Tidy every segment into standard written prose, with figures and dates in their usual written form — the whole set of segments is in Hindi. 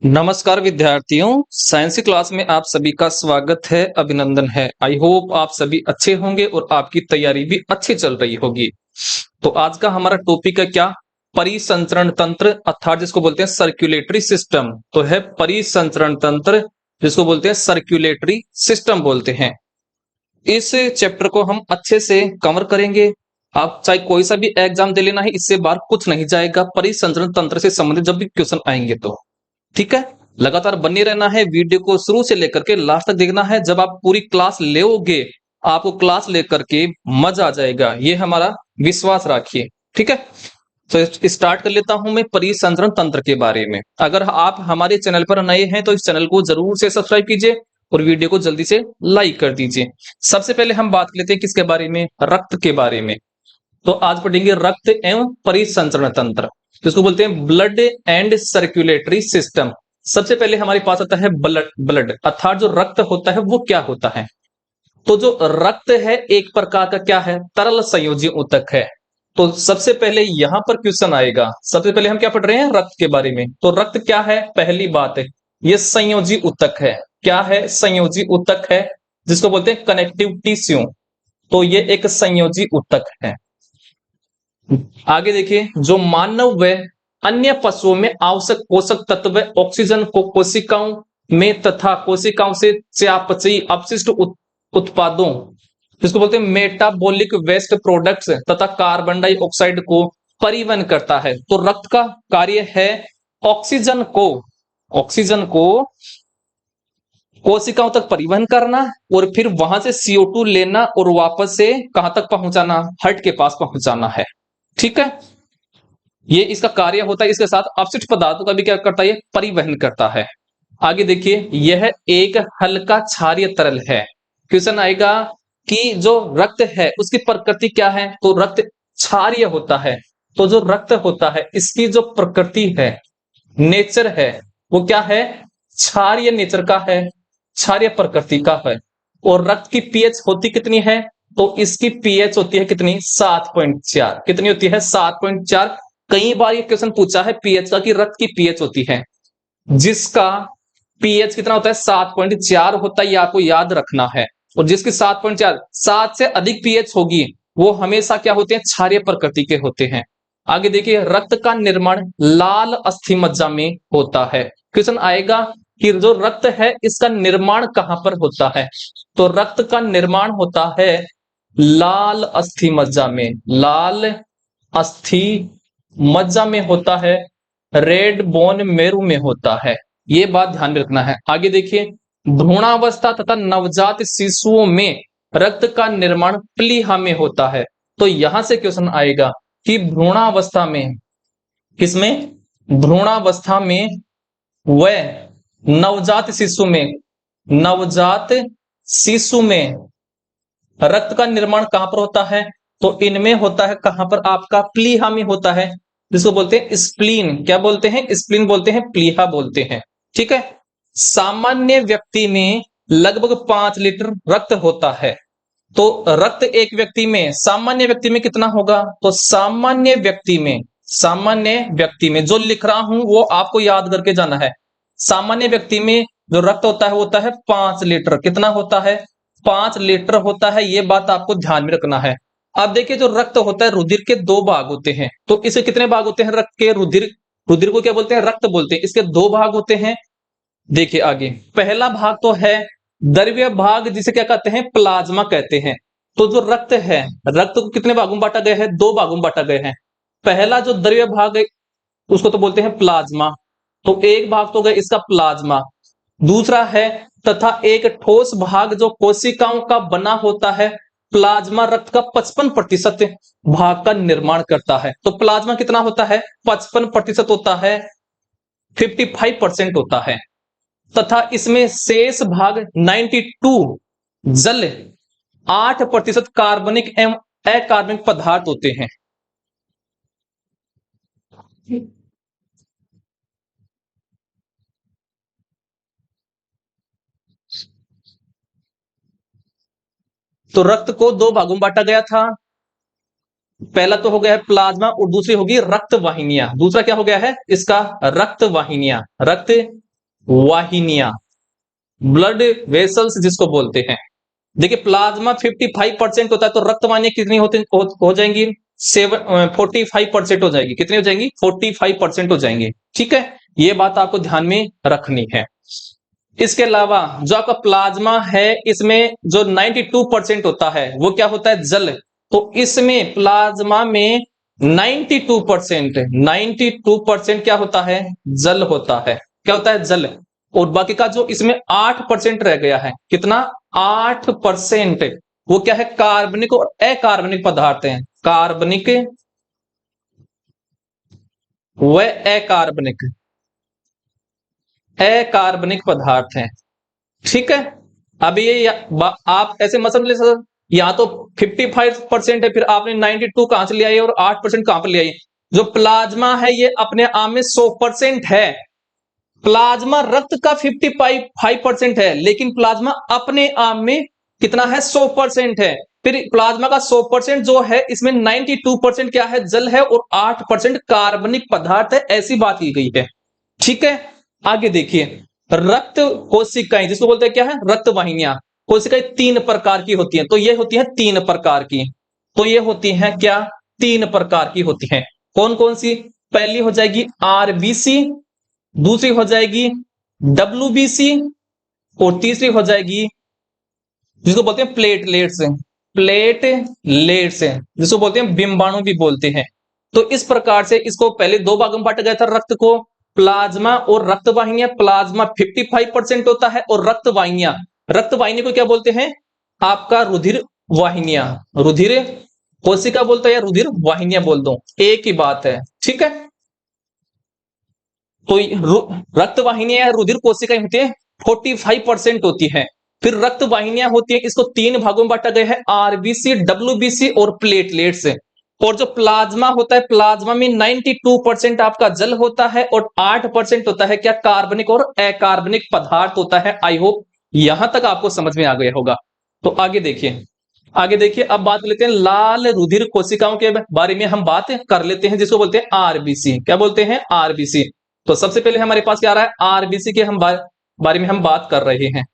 नमस्कार विद्यार्थियों, साइंस की क्लास में आप सभी का स्वागत है, अभिनंदन है। आई होप आप सभी अच्छे होंगे और आपकी तैयारी भी अच्छी चल रही होगी। तो आज का हमारा टॉपिक है क्या? परिसंचरण तंत्र, अर्थात जिसको बोलते हैं सर्कुलेटरी सिस्टम। तो है परिसंचरण तंत्र, जिसको बोलते हैं सर्कुलेटरी सिस्टम बोलते हैं। इस चैप्टर को हम अच्छे से कवर करेंगे। आप चाहे कोई सा भी एग्जाम दे लेना है, इससे बाहर कुछ नहीं जाएगा। परिसंचरण तंत्र से संबंधित जब भी क्वेश्चन आएंगे तो ठीक है, लगातार बने रहना है। वीडियो को शुरू से लेकर के लास्ट तक देखना है। जब आप पूरी क्लास लेओगे, आपको क्लास लेकर के मजा आ जाएगा, ये हमारा विश्वास रखिए। ठीक है, तो स्टार्ट कर लेता हूं मैं परिसंचरण तंत्र के बारे में। अगर आप हमारे चैनल पर नए हैं तो इस चैनल को जरूर से सब्सक्राइब कीजिए और वीडियो को जल्दी से लाइक कर दीजिए। सबसे पहले हम बात कर लेते हैं किसके बारे में? रक्त के बारे में। तो आज पढ़ेंगे रक्त एवं परिसंचरण तंत्र, जिसको बोलते हैं ब्लड एंड सर्कुलेटरी सिस्टम। सबसे पहले हमारे पास आता है ब्लड। ब्लड अर्थात जो रक्त होता है वो क्या होता है? तो जो रक्त है एक प्रकार का क्या है? तरल संयोजी ऊतक है। तो सबसे पहले यहां पर क्वेश्चन आएगा। सबसे पहले हम क्या पढ़ रहे हैं? रक्त के बारे में। तो रक्त क्या है? पहली बात है, ये संयोजी ऊतक है। क्या है? संयोजी ऊतक है, जिसको बोलते हैं कनेक्टिव टिश्यू। तो ये एक संयोजी ऊतक है। आगे देखिए, जो मानव व अन्य पशुओं में आवश्यक पोषक तत्व ऑक्सीजन को कोशिकाओं में तथा कोशिकाओं से चयापचयी अपशिष्ट उत्पादों, जिसको बोलते हैं मेटाबॉलिक वेस्ट प्रोडक्ट्स तथा कार्बन डाइऑक्साइड को परिवहन करता है। तो रक्त का कार्य है ऑक्सीजन को कोशिकाओं तक परिवहन करना और फिर वहां से CO2 लेना और वापस से कहां तक पहुंचाना? हार्ट के पास पहुंचाना है। ठीक है, ये इसका कार्य होता है। इसके साथ अपशिष्ट पदार्थों का भी क्या करता है? ये परिवहन करता है। आगे देखिए, यह एक हल्का क्षारीय तरल है। क्वेश्चन आएगा कि जो रक्त है उसकी प्रकृति क्या है? तो रक्त क्षारीय होता है। तो जो रक्त होता है इसकी जो प्रकृति है, नेचर है, वो क्या है? क्षारीय नेचर का है, क्षारीय प्रकृति का है। और रक्त की पीएच होती कितनी है? तो इसकी पीएच होती है कितनी? 7.4। कितनी होती है? 7.4। कई बार ये क्वेश्चन पूछा है पीएच का कि रक्त की पीएच होती है, जिसका पीएच कितना होता है? 7.4 होता है। ये आपको याद रखना है। और जिसकी 7.4, 7 से अधिक पीएच होगी वो हमेशा क्या होते हैं? क्षारीय प्रकृति के होते हैं। आगे देखिए, रक्त का निर्माण लाल अस्थि मज्जा में होता है। क्वेश्चन आएगा कि जो रक्त है इसका निर्माण कहां पर होता है? तो रक्त का निर्माण होता है लाल अस्थि मज्जा में। लाल अस्थि मज्जा में होता है, रेड बोन मेरू में होता है। ये बात ध्यान में रखना है। आगे देखिए, भ्रूणावस्था तथा नवजात शिशुओं में रक्त का निर्माण प्लीहा में होता है। तो यहां से क्वेश्चन आएगा कि भ्रूणावस्था में, किसमें? भ्रूणावस्था में व नवजात शिशु में, नवजात शिशु में रक्त का निर्माण कहां पर होता है? तो इनमें होता है कहां पर? आपका प्लीहा में होता है, जिसको बोलते हैं स्प्लीन। क्या बोलते हैं? स्प्लीन बोलते हैं, प्लीहा बोलते हैं। ठीक है, सामान्य व्यक्ति में लगभग 5 लीटर रक्त होता है। तो रक्त एक व्यक्ति में, सामान्य व्यक्ति में कितना होगा? तो सामान्य व्यक्ति में जो लिख रहा हूं वो आपको याद करके जाना है। सामान्य व्यक्ति में जो रक्त होता है वो होता है 5 लीटर। कितना होता है? 5 लीटर होता है। ये बात आपको ध्यान में रखना है। अब देखिए, जो रक्त होता है, रुधिर के 2 भाग होते हैं। तो इसके कितने भाग होते हैं? रक्त के रुधिर, रुधिर को क्या बोलते हैं? रक्त बोलते हैं। इसके 2 भाग होते हैं। देखिए आगे, पहला भाग तो है द्रव्य भाग, जिसे क्या कहते हैं? प्लाज्मा कहते हैं। तो जो रक्त है, रक्त को कितने भागों में बांटा गया है? 2 भागों में बांटा गया है। पहला जो द्रव्य भाग है उसको तो बोलते हैं प्लाज्मा। तो एक भाग तो गया इसका प्लाज्मा। दूसरा है तथा एक ठोस भाग जो कोशिकाओं का बना होता है। प्लाज्मा रक्त का 55% भाग का निर्माण करता है। तो प्लाज्मा कितना होता है? 55% होता है, 55% होता है। तथा इसमें शेष भाग 92 जल, 8% कार्बनिक एवं अकार्बनिक पदार्थ होते हैं। तो रक्त को 2 भागों में बांटा गया था। पहला तो हो गया है प्लाज्मा और दूसरी होगी रक्त वाहिनियां। दूसरा क्या हो गया है इसका? रक्त वाहिनियां। रक्त वाहिनियां, ब्लड वेसल्स जिसको बोलते हैं। देखिए प्लाज्मा 55% होता है, तो रक्त वाहिनियां कितनी हो जाएंगी? 45% हो जाएगी। कितनी हो जाएंगी? 45% हो जाएंगी। ठीक है, ये बात आपको ध्यान में रखनी है। इसके अलावा जो आपका प्लाज्मा है, इसमें जो 92% होता है वो क्या होता है? जल। तो इसमें प्लाज्मा में 92% क्या होता है? जल होता है। क्या होता है? जल। और बाकी का जो इसमें 8% रह गया है, कितना? 8% वो क्या है? कार्बनिक और अकार्बनिक पदार्थ हैं। कार्बनिक व अकार्बनिक अकार्बनिक पदार्थ हैं। ठीक है, अब ये आप ऐसे मत समझ सर, या तो 55% है, फिर आपने 92 कहां से ले आई और 8% कहां पर ले आई? जो प्लाज्मा है ये अपने आप में 100% है। प्लाज्मा रक्त का 55% है, लेकिन प्लाज्मा अपने आप में कितना है? 100% है। फिर प्लाज्मा का 100% जो है, इसमें 92% क्या है? जल है, और 8% कार्बनिक पदार्थ है। ऐसी बात की गई है। ठीक है, आगे देखिए, रक्त कोशिकाएं जिसको बोलते हैं क्या है? रक्त वाहिनियां। कोशिकाएं 3 प्रकार की होती हैं, तो ये होती हैं 3 प्रकार की। तो ये होती हैं क्या? 3 प्रकार की होती हैं। कौन कौन सी? पहली हो जाएगी आरबीसी, दूसरी हो जाएगी डब्ल्यूबीसी, और तीसरी हो जाएगी जिसको बोलते हैं प्लेटलेट्स। प्लेटलेट्स जिसको बोलते हैं बिंबाणु भी बोलते हैं। तो इस प्रकार से इसको पहले 2 भागों में बांटा गया था रक्त को, प्लाज्मा और रक्त वाहिनियां। प्लाज्मा 55% होता है, और रक्त वाहिनी को क्या बोलते हैं? आपका रुधिर वाहिनियां। रुधिर कोशिका बोलते हैं या रुधिर वाहिनियां बोल दो, एक ही बात है। ठीक है, तो रक्त वाहिनियां या रुधिर कोशिकाएं होती है 45% होती है। फिर रक्त वाहिनियां होती है, इसको 3 भागों में बांटा गया है, आरबीसी, डब्ल्यूबीसी और प्लेटलेट्स। और जो प्लाज्मा होता है, प्लाज्मा में 92% आपका जल होता है, और 8% होता है क्या? कार्बनिक और अकार्बनिक पदार्थ होता है। आई होप यहां तक आपको समझ में आ गया होगा। तो आगे देखिए, अब बात लेते हैं लाल रुधिर कोशिकाओं के बारे में हम बात कर लेते हैं, जिसको बोलते हैं आरबीसी। क्या बोलते हैं? आरबीसी। तो सबसे पहले हमारे पास क्या आ रहा है? आरबीसी के हम बारे में हम बात कर रहे हैं।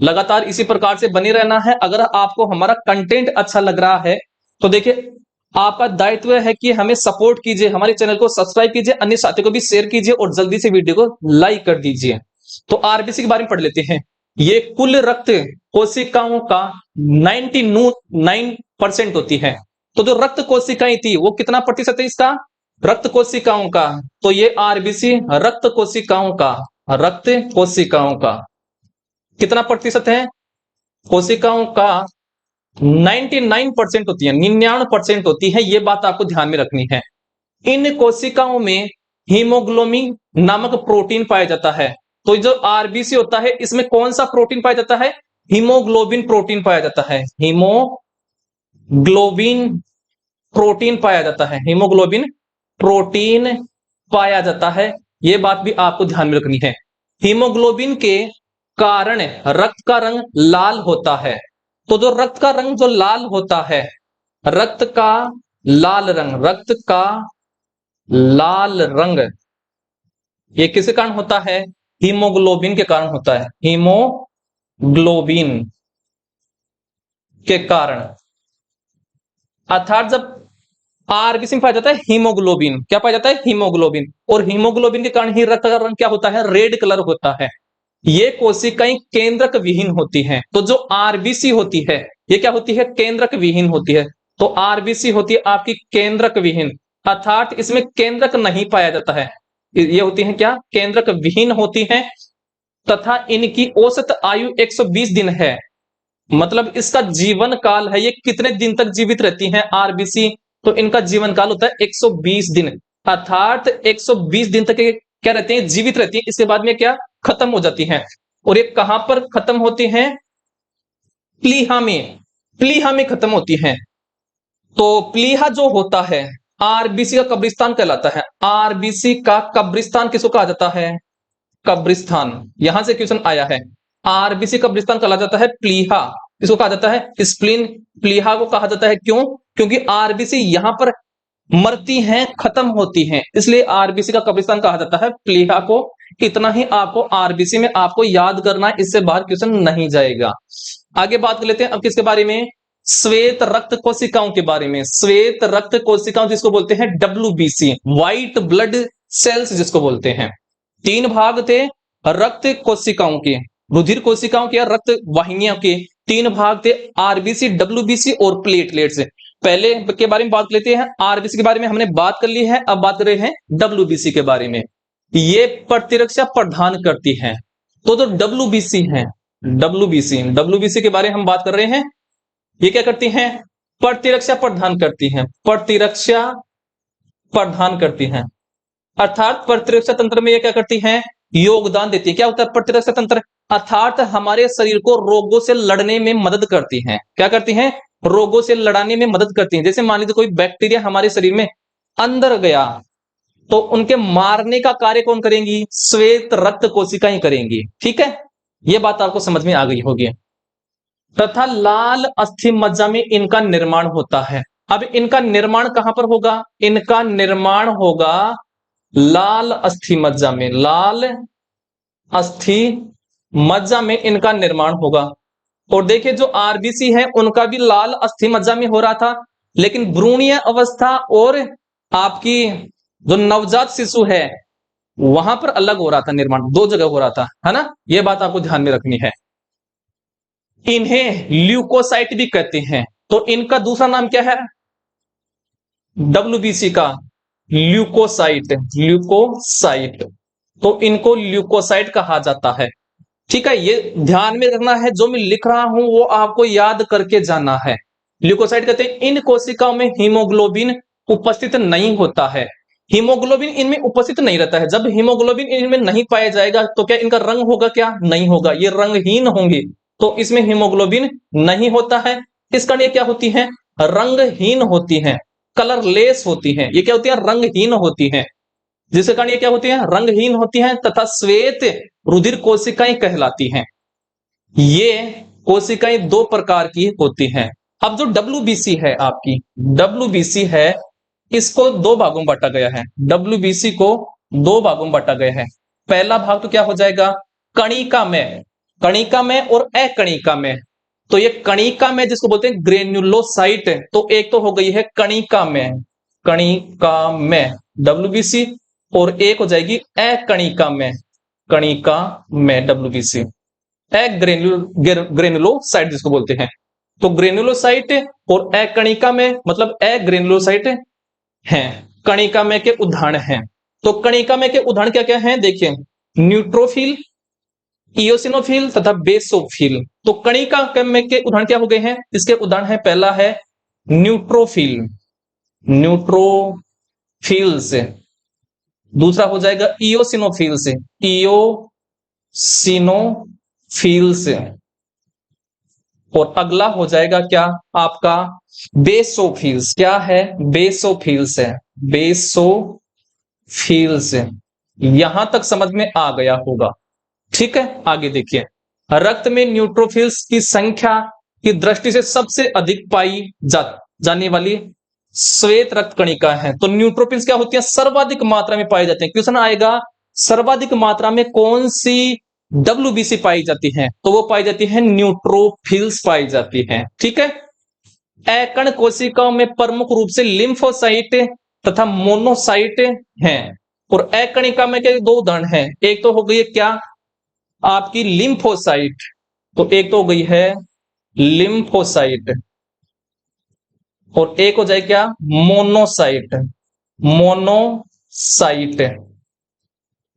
लगातार इसी प्रकार से बने रहना है। अगर आपको हमारा कंटेंट अच्छा लग रहा है तो देखिए, आपका दायित्व है कि हमें सपोर्ट कीजिए, हमारे चैनल को सब्सक्राइब कीजिए, अन्य साथियों को भी शेयर कीजिए, और जल्दी से वीडियो को लाइक कर दीजिए। तो आरबीसी के बारे में पढ़ लेते हैं। ये कुल रक्त कोशिकाओं का 99% होती है। तो जो रक्त कोशिकाएं थी वो कितना प्रतिशत है इसका? रक्त कोशिकाओं का। तो ये आरबीसी रक्त कोशिकाओं का कितना प्रतिशत है? कोशिकाओं का 99% होती है, 99% होती है। ये बात आपको ध्यान में रखनी है। इन कोशिकाओं में हीमोग्लोबिन नामक प्रोटीन पाया जाता है। तो जो आरबीसी होता है, इसमें कौन सा प्रोटीन पाया जाता है? हीमोग्लोबिन प्रोटीन पाया जाता है। हीमोग्लोबिन प्रोटीन पाया जाता है। हीमोग्लोबिन प्रोटीन पाया जाता है। यह बात भी आपको ध्यान में रखनी है। हीमोग्लोबिन के कारण रक्त का रंग लाल होता है। तो जो रक्त का रंग जो लाल होता है, रक्त का लाल रंग ये किसके कारण होता है? हीमोग्लोबिन के कारण होता है। हीमोग्लोबिन के कारण। अर्थात जब आरबीसी में पाया जाता है हीमोग्लोबिन, क्या पाया जाता है? हीमोग्लोबिन। और हीमोग्लोबिन के कारण ही रक्त का रंग क्या होता है? रेड कलर होता है। ये कोशिकाएं केंद्रक विहीन होती हैं। तो जो आरबीसी होती है ये क्या होती है? केंद्रक विहीन होती है। तो आरबीसी होती है आपकी केंद्रक विहीन, अर्थात इसमें केंद्रक नहीं पाया जाता है। ये होती है क्या? केंद्रक विहीन होती है। तथा इनकी औसत आयु 120 दिन है। मतलब इसका जीवन काल है, ये कितने दिन तक जीवित रहती हैं आरबीसी? तो इनका जीवन काल होता है 120 दिन, अर्थात 120 दिन तक ये क्या रहते हैं? जीवित रहती हैं। इसके बाद में क्या? खत्म हो जाती हैं। और ये कहां पर खत्म होती हैं? प्लीहा में खत्म होती हैं। तो प्लीहा जो होता है आरबीसी का कब्रिस्तान कहलाता है। आरबीसी का कब्रिस्तान किसको कहा जाता है? कब्रिस्तान। यहां से क्वेश्चन आया है। आरबीसी कब्रिस्तान कहा जाता है प्लीहा। इसको कहा जाता है स्प्लीन। प्लीहा को कहा जाता है क्यों? क्योंकि आरबीसी यहां पर मरती हैं, खत्म होती हैं, इसलिए आरबीसी का कब्रिस्तान कहा जाता है प्लीहा को। इतना ही आपको आरबीसी में आपको याद करना है, इससे बाहर क्वेश्चन नहीं जाएगा। आगे बात कर लेते हैं अब किसके बारे में, श्वेत रक्त कोशिकाओं के बारे में। श्वेत रक्त कोशिकाओं जिसको बोलते हैं डब्ल्यूबीसी, व्हाइट ब्लड सेल्स जिसको बोलते हैं। तीन भाग थे रक्त कोशिकाओं के, रुधिर कोशिकाओं के या रक्त वाहिनियों के। तीन भाग थे, आरबीसी, डब्ल्यूबीसी और प्लेटलेट्स। पहले के बारे में बात लेते हैं, आरबीसी के बारे में हमने बात कर ली है, अब बात कर रहे हैं डब्ल्यूबीसी के बारे में। ये प्रतिरक्षा प्रदान करती है। तो जो डब्ल्यूबीसी है, डब्ल्यूबीसी के बारे में हम बात कर रहे हैं, ये क्या करती हैं, प्रतिरक्षा प्रदान करती हैं, प्रतिरक्षा प्रदान करती हैं। अर्थात प्रतिरक्षा तंत्र में ये क्या करती हैं, योगदान देती है। क्या होता है प्रतिरक्षा तंत्र, अर्थात हमारे शरीर को रोगों से लड़ने में मदद करती हैं। क्या करती हैं, रोगों से लड़ने में मदद करती हैं। जैसे मान लीजिए कोई बैक्टीरिया हमारे शरीर में अंदर गया, तो उनके मारने का कार्य कौन करेंगी, श्वेत रक्त कोशिकाएं करेंगी। ठीक है, यह बात आपको समझ में आ गई होगी। तथा लाल अस्थि मज्जा में इनका निर्माण होता है। अब इनका निर्माण कहां पर होगा, इनका निर्माण होगा लाल अस्थि मज्जा में, लाल अस्थि मज्जा में इनका निर्माण होगा। और देखिए जो आरबीसी है उनका भी लाल अस्थि मज्जा में हो रहा था, लेकिन भ्रूणीय अवस्था और आपकी जो नवजात शिशु है वहां पर अलग हो रहा था निर्माण, दो जगह हो रहा था, है ना। यह बात आपको ध्यान में रखनी है। इन्हें ल्यूकोसाइट भी कहते हैं। तो इनका दूसरा नाम क्या है डब्ल्यूबीसी का, ल्यूकोसाइट, ल्यूकोसाइट। तो इनको ल्यूकोसाइट कहा जाता है। ठीक है, ये ध्यान में रखना है, जो मैं लिख रहा हूं वो आपको याद करके जाना है। ल्यूकोसाइट कहते हैं इन कोशिकाओं में हीमोग्लोबिन उपस्थित नहीं होता है। हीमोग्लोबिन इनमें उपस्थित नहीं रहता है। जब हीमोग्लोबिन इनमें नहीं पाया जाएगा तो क्या इनका रंग होगा, क्या नहीं होगा, ये रंगहीन होंगे। तो इसमें हीमोग्लोबिन नहीं होता है, इस कारण ये क्या होती है, रंगहीन होती हैं, कलरलेस होती हैं। ये क्या होती है, रंगहीन होती हैं, जिसके कारण ये क्या होती है, रंगहीन होती हैं तथा श्वेत रुधिर कोशिकाएं कहलाती हैं। ये कोशिकाएं दो प्रकार की होती हैं। अब जो डब्ल्यूबीसी है आपकी, डब्ल्यूबीसी है, इसको दो भागों में बांटा गया है। डब्ल्यूबीसी को दो भागों में बांटा गया है। पहला भाग तो क्या हो जाएगा, कणिका में, कणिका में और अकणिका में। तो ये कणिका में जिसको बोलते हैं ग्रेन्युलोसाइट, तो एक तो हो गई है कणिका में, कणिका में डब्ल्यूबीसी, और एक हो जाएगी अकणिका में, कणिका में डब्ल्यूबीसी, ग्रेन्युलोसाइट जिसको बोलते हैं। तो ग्रेन्युलोसाइट और अकणिका में मतलब अग्रेन्युलोसाइट हैं, कणिका में के उदाहरण हैं। तो कणिका में के उदाहरण क्या क्या हैं, देखिए न्यूट्रोफिल, इयोसिनोफिल तथा बेसोफिल। तो कणिका में के उदाहरण क्या हो गए हैं, इसके उदाहरण है, पहला है न्यूट्रोफिल, न्यूट्रोफिल से, दूसरा हो जाएगा इयोसिनोफिल से, इयोसिनोफिल से, और अगला हो जाएगा क्या आपका बेसोफिल्स। क्या है, बेसोफिल्स है, बेसोफिल्स। यहां तक समझ में आ गया होगा। ठीक है, आगे देखिए, रक्त में न्यूट्रोफिल्स की संख्या की दृष्टि से सबसे अधिक पाई जाने वाली श्वेत रक्त कणिका है। तो न्यूट्रोफिल्स क्या होती है, सर्वाधिक मात्रा में पाए जाते हैं। क्वेश्चन आएगा सर्वाधिक मात्रा में कौन सी डब्ल्यूबीसी पाई जाती है, तो वो पाई जाती है न्यूट्रोफिल्स पाई जाती है। ठीक है, अकण कोशिकाओं में प्रमुख रूप से लिम्फोसाइट तथा मोनोसाइट हैं। और अकणिका में क्या दो उदाहरण हैं, एक तो हो गई है क्या आपकी लिम्फोसाइट, तो एक तो हो गई है लिम्फोसाइट, और एक हो जाए क्या मोनोसाइट, मोनोसाइट।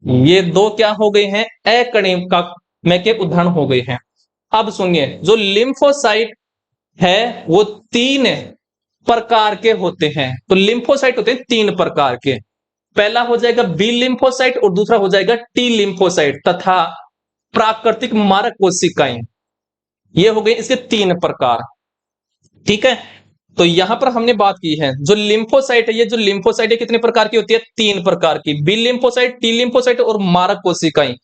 ये दो क्या हो गए हैं, अकणिका में के उदाहरण हो गए हैं। अब सुनिए, जो लिम्फोसाइट है वो तीन प्रकार के होते हैं। तो लिम्फोसाइट होते हैं तीन प्रकार के, पहला हो जाएगा बी लिम्फोसाइट और दूसरा हो जाएगा टी लिम्फोसाइट तथा प्राकृतिक मारक कोशिकाएं। ये हो गए इसके तीन प्रकार। ठीक है, तो यहां पर हमने बात की है जो लिम्फोसाइट है, ये जो लिम्फोसाइट है कितने प्रकार की होती है, तीन प्रकार की, बी लिम्फोसाइट, टी लिम्फोसाइट और मारक कोशिकाएं।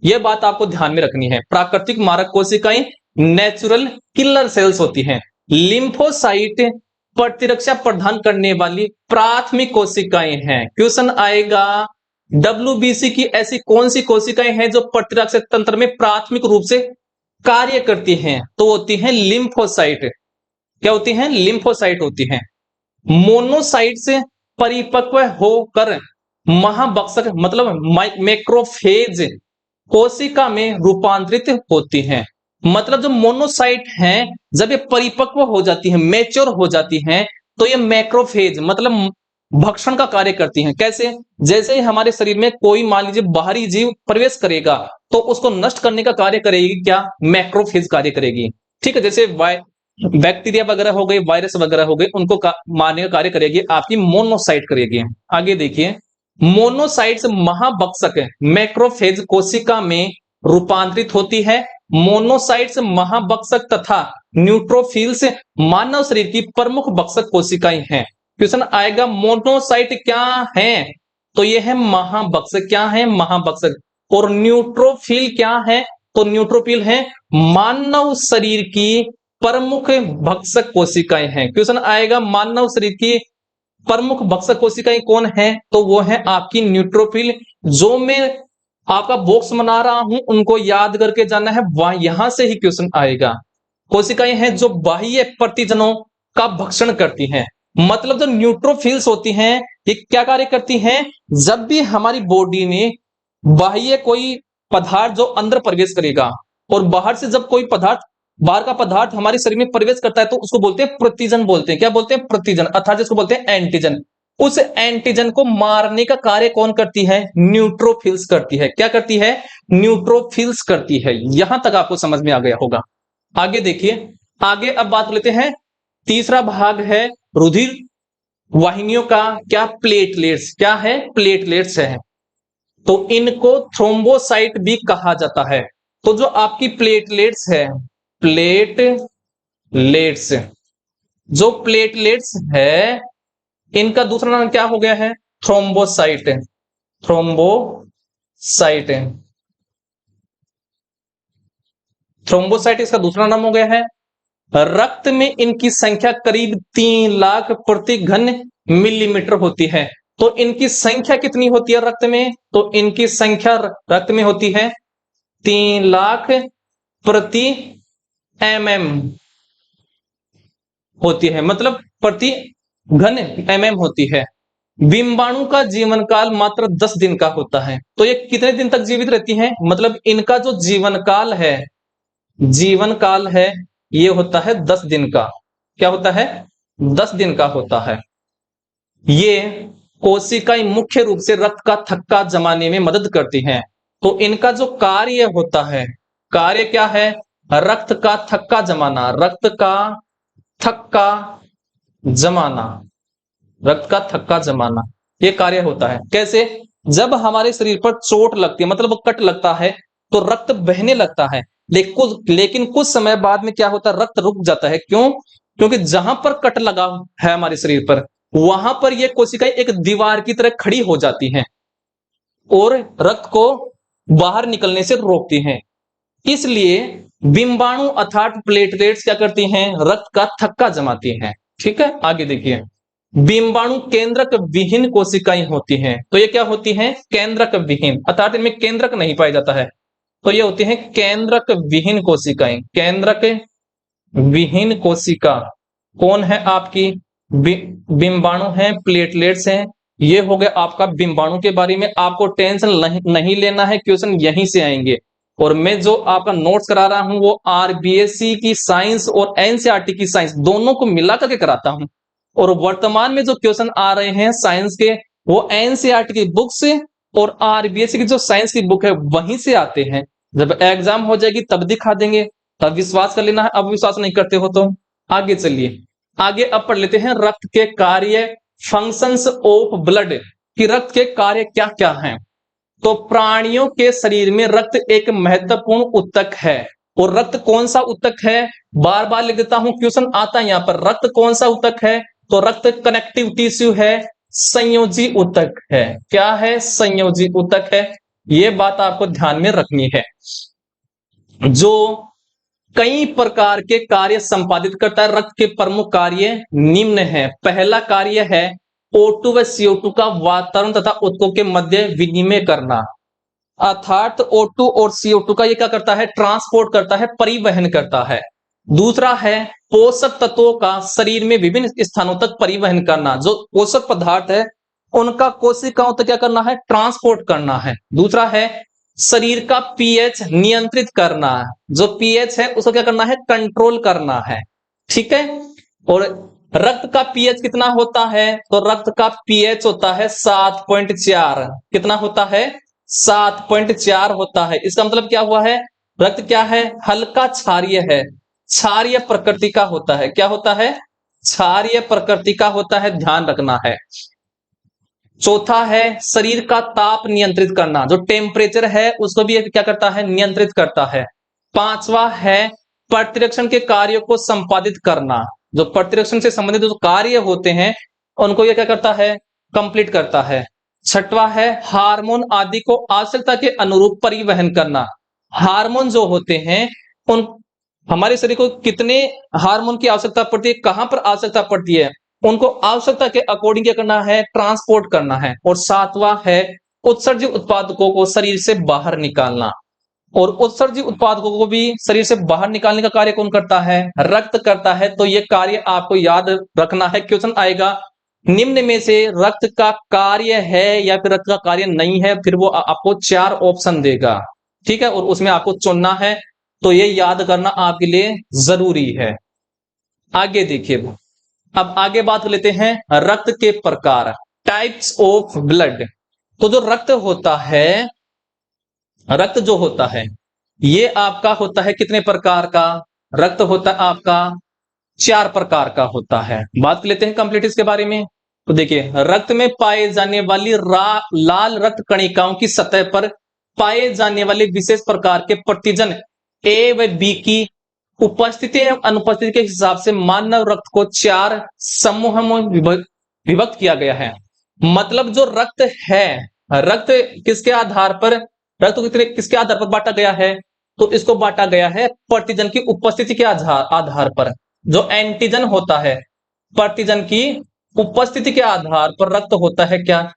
यह बात आपको ध्यान में रखनी है। प्राकृतिक मारक कोशिकाएं नेचुरल किलर सेल्स होती हैं। लिम्फोसाइट प्रतिरक्षा प्रदान करने वाली प्राथमिक कोशिकाएं हैं। क्वेश्चन आएगा WBC की ऐसी कौन सी कोशिकाएं हैं जो प्रतिरक्षक तंत्र में प्राथमिक रूप से कार्य करती हैं? तो होती हैं लिम्फोसाइट। क्या होती हैं? लिम्फोसाइट होती हैं। मोनोसाइट से परिपक्व होकर महाभक्षक मतलब मैक्रोफेज कोशिका में रूपांतरित होती हैं। मतलब जो मोनोसाइट हैं, जब ये परिपक्व हो जाती हैं, मैच्योर हो जाती हैं, तो ये मैक्रोफेज मतलब भक्षण का कार्य करती हैं। कैसे? जैसे ही हमारे शरीर में कोई मान लीजिए बाहरी जीव प्रवेश करेगा, तो उसको नष्ट करने का कार्य करेगी क्या? मैक्रोफेज कार्य करेगी। ठीक है, जैसे बैक्टीरिया वगैरह हो गए, वायरस वगैरह हो गए, उनको मारने का कार्य करेगी आपकी मोनोसाइट करेगी। आगे देखिए, मोनोसाइट्स महाभक्षक मैक्रोफेज कोशिका में रूपांतरित होती है। मोनोसाइट्स महाभक्षक तथा न्यूट्रोफिल्स मानव शरीर की प्रमुख भक्षक कोशिकाएं हैं। क्वेश्चन आएगा मोनोसाइट क्या है? तो ये है महाभक्षक। क्या है? महाभक्षक। और न्यूट्रोफिल क्या है? तो न्यूट्रोफिल है मानव शरीर की प्रमुख भक्षक कोशिकाएं हैं। क्वेश्चन आएगा मानव शरीर की प्रमुख भक्षक कोशिकाएं कौन है? तो वो है आपकी न्यूट्रोफिल। जो मैं आपका बॉक्स बना रहा हूं उनको याद करके जाना है, वहां यहां से ही क्वेश्चन आएगा। कोशिकाएं हैं जो बाह्य प्रतिजनों का भक्षण करती हैं। मतलब जो न्यूट्रोफिल्स होती हैं, ये क्या कार्य करती हैं? जब भी हमारी बॉडी में बाह्य कोई पदार्थ जो अंदर प्रवेश करेगा और बाहर से जब कोई पदार्थ बाहर का पदार्थ हमारे शरीर में प्रवेश करता है, तो उसको बोलते हैं प्रतिजन बोलते हैं। क्या बोलते हैं? प्रतिजन, अर्थात जिसको बोलते हैं एंटीजन। उस एंटीजन को मारने का कार्य कौन करती है? न्यूट्रोफिल्स करती है। क्या करती है? न्यूट्रोफिल्स करती है। यहां तक आपको समझ में आ गया होगा। आगे देखिए, आगे अब बात लेते हैं। तीसरा भाग है रुधिर वाहिनियों का। क्या? प्लेटलेट्स। क्या है? प्लेटलेट्स है। तो इनको थ्रोम्बोसाइट भी कहा जाता है। तो जो आपकी प्लेटलेट्स है, प्लेटलेट्स, जो प्लेटलेट्स है, इनका दूसरा नाम क्या हो गया है? थ्रोम्बोसाइट। थ्रोम्बोसाइट। थ्रोम्बोसाइट इसका दूसरा नाम हो गया है। रक्त में इनकी संख्या करीब 3 लाख प्रति घन मिलीमीटर होती है। तो इनकी संख्या कितनी होती है रक्त में? तो इनकी संख्या रक्त में होती है 3 लाख प्रति mm होती है, मतलब प्रति घन mm होती है। बिंबाणु का जीवन काल मात्र 10 दिन का होता है। तो ये कितने दिन तक जीवित रहती हैं? मतलब इनका जो जीवन काल है, जीवन काल है, ये होता है 10 दिन का। क्या होता है? 10 दिन का होता है। ये कोशिकाएं मुख्य रूप से रक्त का थक्का जमाने में मदद करती हैं। तो इनका जो कार्य होता है, कार्य क्या है? रक्त का थक्का जमाना, रक्त का थक्का जमाना, रक्त का थक्का जमाना, ये कार्य होता है। कैसे? जब हमारे शरीर पर चोट लगती है, मतलब कट लगता है, तो रक्त बहने लगता है। लेकिन कुछ समय बाद में क्या होता है? रक्त रुक जाता है। क्यों? क्योंकि जहां पर कट लगा है हमारे शरीर पर, वहां पर ये कोशिकाएं एक दीवार की तरह खड़ी हो जाती हैं और रक्त को बाहर निकलने से रोकती हैं। इसलिए बिंबाणु अर्थात प्लेटलेट्स क्या करती हैं? रक्त का थक्का जमाती हैं। ठीक है, आगे देखिए। बिंबाणु केंद्रक विहीन कोशिकाएं होती हैं। तो ये क्या होती हैं? केंद्रक विहीन, अर्थात इनमें केंद्रक नहीं पाया जाता है। तो ये होती हैं केंद्रक विहीन कोशिकाएं। केंद्रक विहीन कोशिका कौन है आपकी? बिंबाणु है, प्लेटलेट्स हैं। ये हो गया आपका बिंबाणु के बारे में। आपको टेंशन नहीं लेना है, क्वेश्चन यहीं से आएंगे। और मैं जो आपका नोट्स करा रहा हूं वो आरबीएससी की साइंस और एनसीईआरटी की साइंस दोनों को मिला करके कराता हूं। और वर्तमान में जो क्वेश्चन आ रहे हैं साइंस के, वो एनसीईआरटी की बुक से और आरबीएससी की जो साइंस की बुक है वहीं से आते हैं। जब एग्जाम हो जाएगी तब दिखा देंगे, तब विश्वास कर लेना है। अब विश्वास नहीं करते हो तो आगे चलिए। आगे अब पढ़ लेते हैं रक्त के कार्य, फंक्शंस ऑफ ब्लड, कि रक्त के कार्य क्या क्या हैं। तो प्राणियों के शरीर में रक्त एक महत्वपूर्ण ऊतक है। और रक्त कौन सा ऊतक है? बार बार लिख देता हूं, क्वेश्चन आता है यहां पर। रक्त कौन सा ऊतक है? तो रक्त कनेक्टिव टिश्यू है, संयोजी ऊतक है। क्या है? संयोजी ऊतक है। यह बात आपको ध्यान में रखनी है। जो कई प्रकार के कार्य संपादित करता है। रक्त के प्रमुख कार्य निम्न है। पहला कार्य है O2 व CO2 का वातावरण तथा ऊतकों के मध्य विनिमय करना। अर्थात O2 और CO2 का ये क्या करता है, ट्रांसपोर्ट करता है, परिवहन करता है। दूसरा है पोषक तत्वों का शरीर में विभिन्न स्थानों तक परिवहन करना। जो पोषक पदार्थ है उनका कोशिकाओं तक क्या करना है, ट्रांसपोर्ट करना है। दूसरा है शरीर का पीएच नियंत्रित करना। जो पीएच है उसको क्या करना है, कंट्रोल करना है। ठीक है। और रक्त का पीएच कितना होता है, तो रक्त का पीएच होता है 7.4। कितना होता है, 7.4 होता है। इसका मतलब क्या हुआ है, रक्त क्या है, हल्का क्षारीय है, क्षारीय प्रकृति का होता है। क्या होता है, क्षारीय प्रकृति का होता है, ध्यान रखना है। चौथा है शरीर का ताप नियंत्रित करना। जो टेम्परेचर है उसको भी क्या करता है, नियंत्रित करता है। पांचवा है प्रतिरक्षण के कार्यों को संपादित करना। जो प्रतिरक्षण से संबंधित जो कार्य होते हैं उनको ये क्या करता है, कंप्लीट करता है। छठवा है हार्मोन आदि को आवश्यकता के अनुरूप परिवहन करना। हार्मोन जो होते हैं उन हमारे शरीर को कितने हार्मोन की आवश्यकता पड़ती है, कहां पर आवश्यकता पड़ती है, उनको आवश्यकता के अकॉर्डिंग क्या करना है, ट्रांसपोर्ट करना है। और सातवां है उत्सर्जित उत्पादकों को शरीर से बाहर निकालना। और उत्सर्जित उत्पादकों को भी शरीर से बाहर निकालने का कार्य कौन करता है, रक्त करता है। तो ये कार्य आपको याद रखना है, क्वेश्चन आएगा निम्न में से रक्त का कार्य है या फिर रक्त का कार्य नहीं है, फिर वो आपको 4 ऑप्शन देगा। ठीक है, और उसमें आपको चुनना है। तो ये याद करना आपके लिए जरूरी है। आगे देखिए, अब आगे बात कर लेते हैं रक्त के प्रकार, टाइप्स ऑफ ब्लड। तो जो रक्त होता है, रक्त जो होता है ये आपका होता है कितने प्रकार का, रक्त होता है आपका 4 प्रकार का होता है। बात कर लेते हैं कंप्लीट इसके बारे में। तो देखिए रक्त में पाए जाने वाली लाल रक्त कणिकाओं की सतह पर पाए जाने वाले विशेष प्रकार के प्रतिजन ए व बी की उपस्थिति एवं अनुपस्थिति के हिसाब से मानव रक्त को 4 समूहों में विभक्त किया गया है। मतलब जो रक्त है, रक्त किसके आधार पर, रक्त किसके आधार पर बांटा गया है, तो इसको बांटा गया है प्रतिजन की उपस्थिति के आधार पर। जो एंटीजन होता है, प्रतिजन की उपस्थिति के आधार पर रक्त होता है क्या,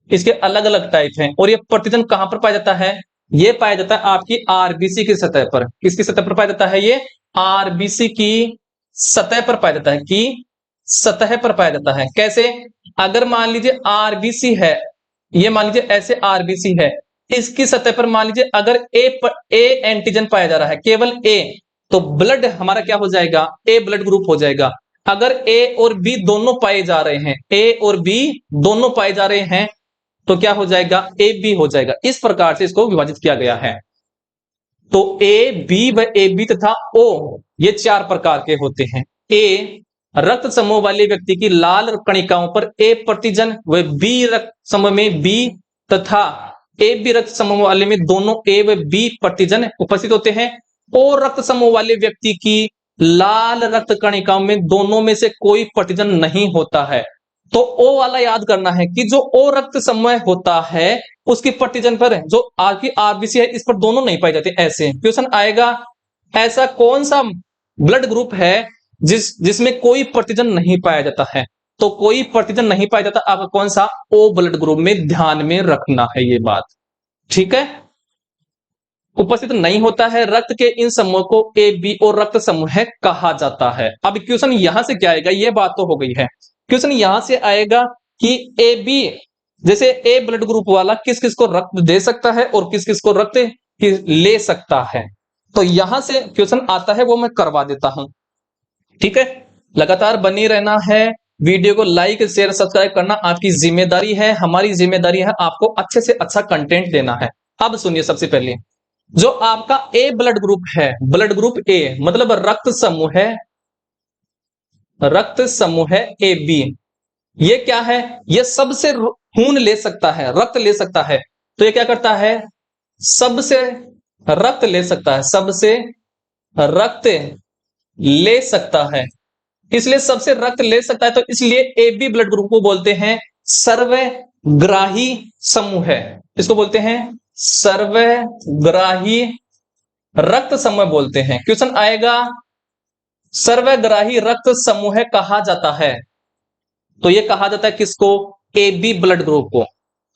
इसके अलग अलग टाइप हैं। और ये प्रतिजन कहां पर पाया जाता है, ये पाया जाता है आपकी आरबीसी की सतह पर। किसकी सतह पर पाया जाता है, ये आरबीसी की सतह पर पाया जाता है, कि सतह पर पाया जाता है। कैसे, अगर मान लीजिए आरबीसी है, ये मान लीजिए ऐसे आरबीसी है, इसकी सतह पर मान लीजिए अगर ए एंटीजन पाया जा रहा है, केवल ए, तो ब्लड हमारा क्या हो जाएगा, ए ब्लड ग्रुप हो जाएगा। अगर ए और बी दोनों पाए जा रहे हैं, ए और बी दोनों पाए जा रहे हैं, तो क्या हो जाएगा, ए बी हो जाएगा। इस प्रकार से इसको विभाजित किया गया है। तो ए बी व ए बी तथा ओ ये 4 प्रकार के होते हैं। ए रक्त समूह वाले व्यक्ति की लाल कणिकाओं पर ए प्रतिजन व बी रक्त समूह में बी तथा ए बी रक्त समूह वाले में दोनों ए व बी प्रतिजन उपस्थित होते हैं। ओ रक्त समूह वाले व्यक्ति की लाल रक्त कणिकाओं में दोनों में से कोई प्रतिजन नहीं होता है। तो ओ वाला याद करना है कि जो ओ रक्त समूह होता है उसकी प्रतिजन पर जो आपकी आरबीसी है इस पर दोनों नहीं पाए जाते। ऐसे क्वेश्चन आएगा, ऐसा कौन सा ब्लड ग्रुप है जिसमें कोई प्रतिजन नहीं पाया जाता है, तो कोई प्रतिजन नहीं पाया जाता आपका कौन सा, ओ ब्लड ग्रुप में, ध्यान में रखना है ये बात। ठीक है, उपस्थित नहीं होता है रक्त के इन समूह को ए बी और रक्त समूह कहा जाता है। अब क्वेश्चन यहां से क्या आएगा, ये बात तो हो गई है। क्वेश्चन यहां से आएगा कि ए बी, जैसे ए ब्लड ग्रुप वाला किस किस को रक्त दे सकता है और किस किस को रक्त ले सकता है। तो यहां से क्वेश्चन आता है, वो मैं करवा देता हूं। ठीक है, लगातार बनी रहना है। वीडियो को लाइक शेयर सब्सक्राइब करना आपकी जिम्मेदारी है, हमारी जिम्मेदारी है आपको अच्छे से अच्छा कंटेंट देना है। अब सुनिए, सबसे पहले जो आपका ए ब्लड ग्रुप है, ब्लड ग्रुप ए मतलब रक्त समूह है, रक्त समूह है ए बी, ये क्या है, ये सबसे खून ले सकता है, रक्त ले सकता है। तो ये क्या करता है, सबसे रक्त ले सकता है, सबसे रक्त ले सकता है। इसलिए सबसे रक्त ले सकता है, तो इसलिए ए बी ब्लड ग्रुप को बोलते हैं सर्वग्राही समूह है। इसको बोलते हैं सर्वग्राही रक्त समूह बोलते हैं। क्वेश्चन आएगा सर्वग्राही रक्त समूह कहा जाता है, तो ये कहा जाता है किसको? ए बी ब्लड ग्रुप को।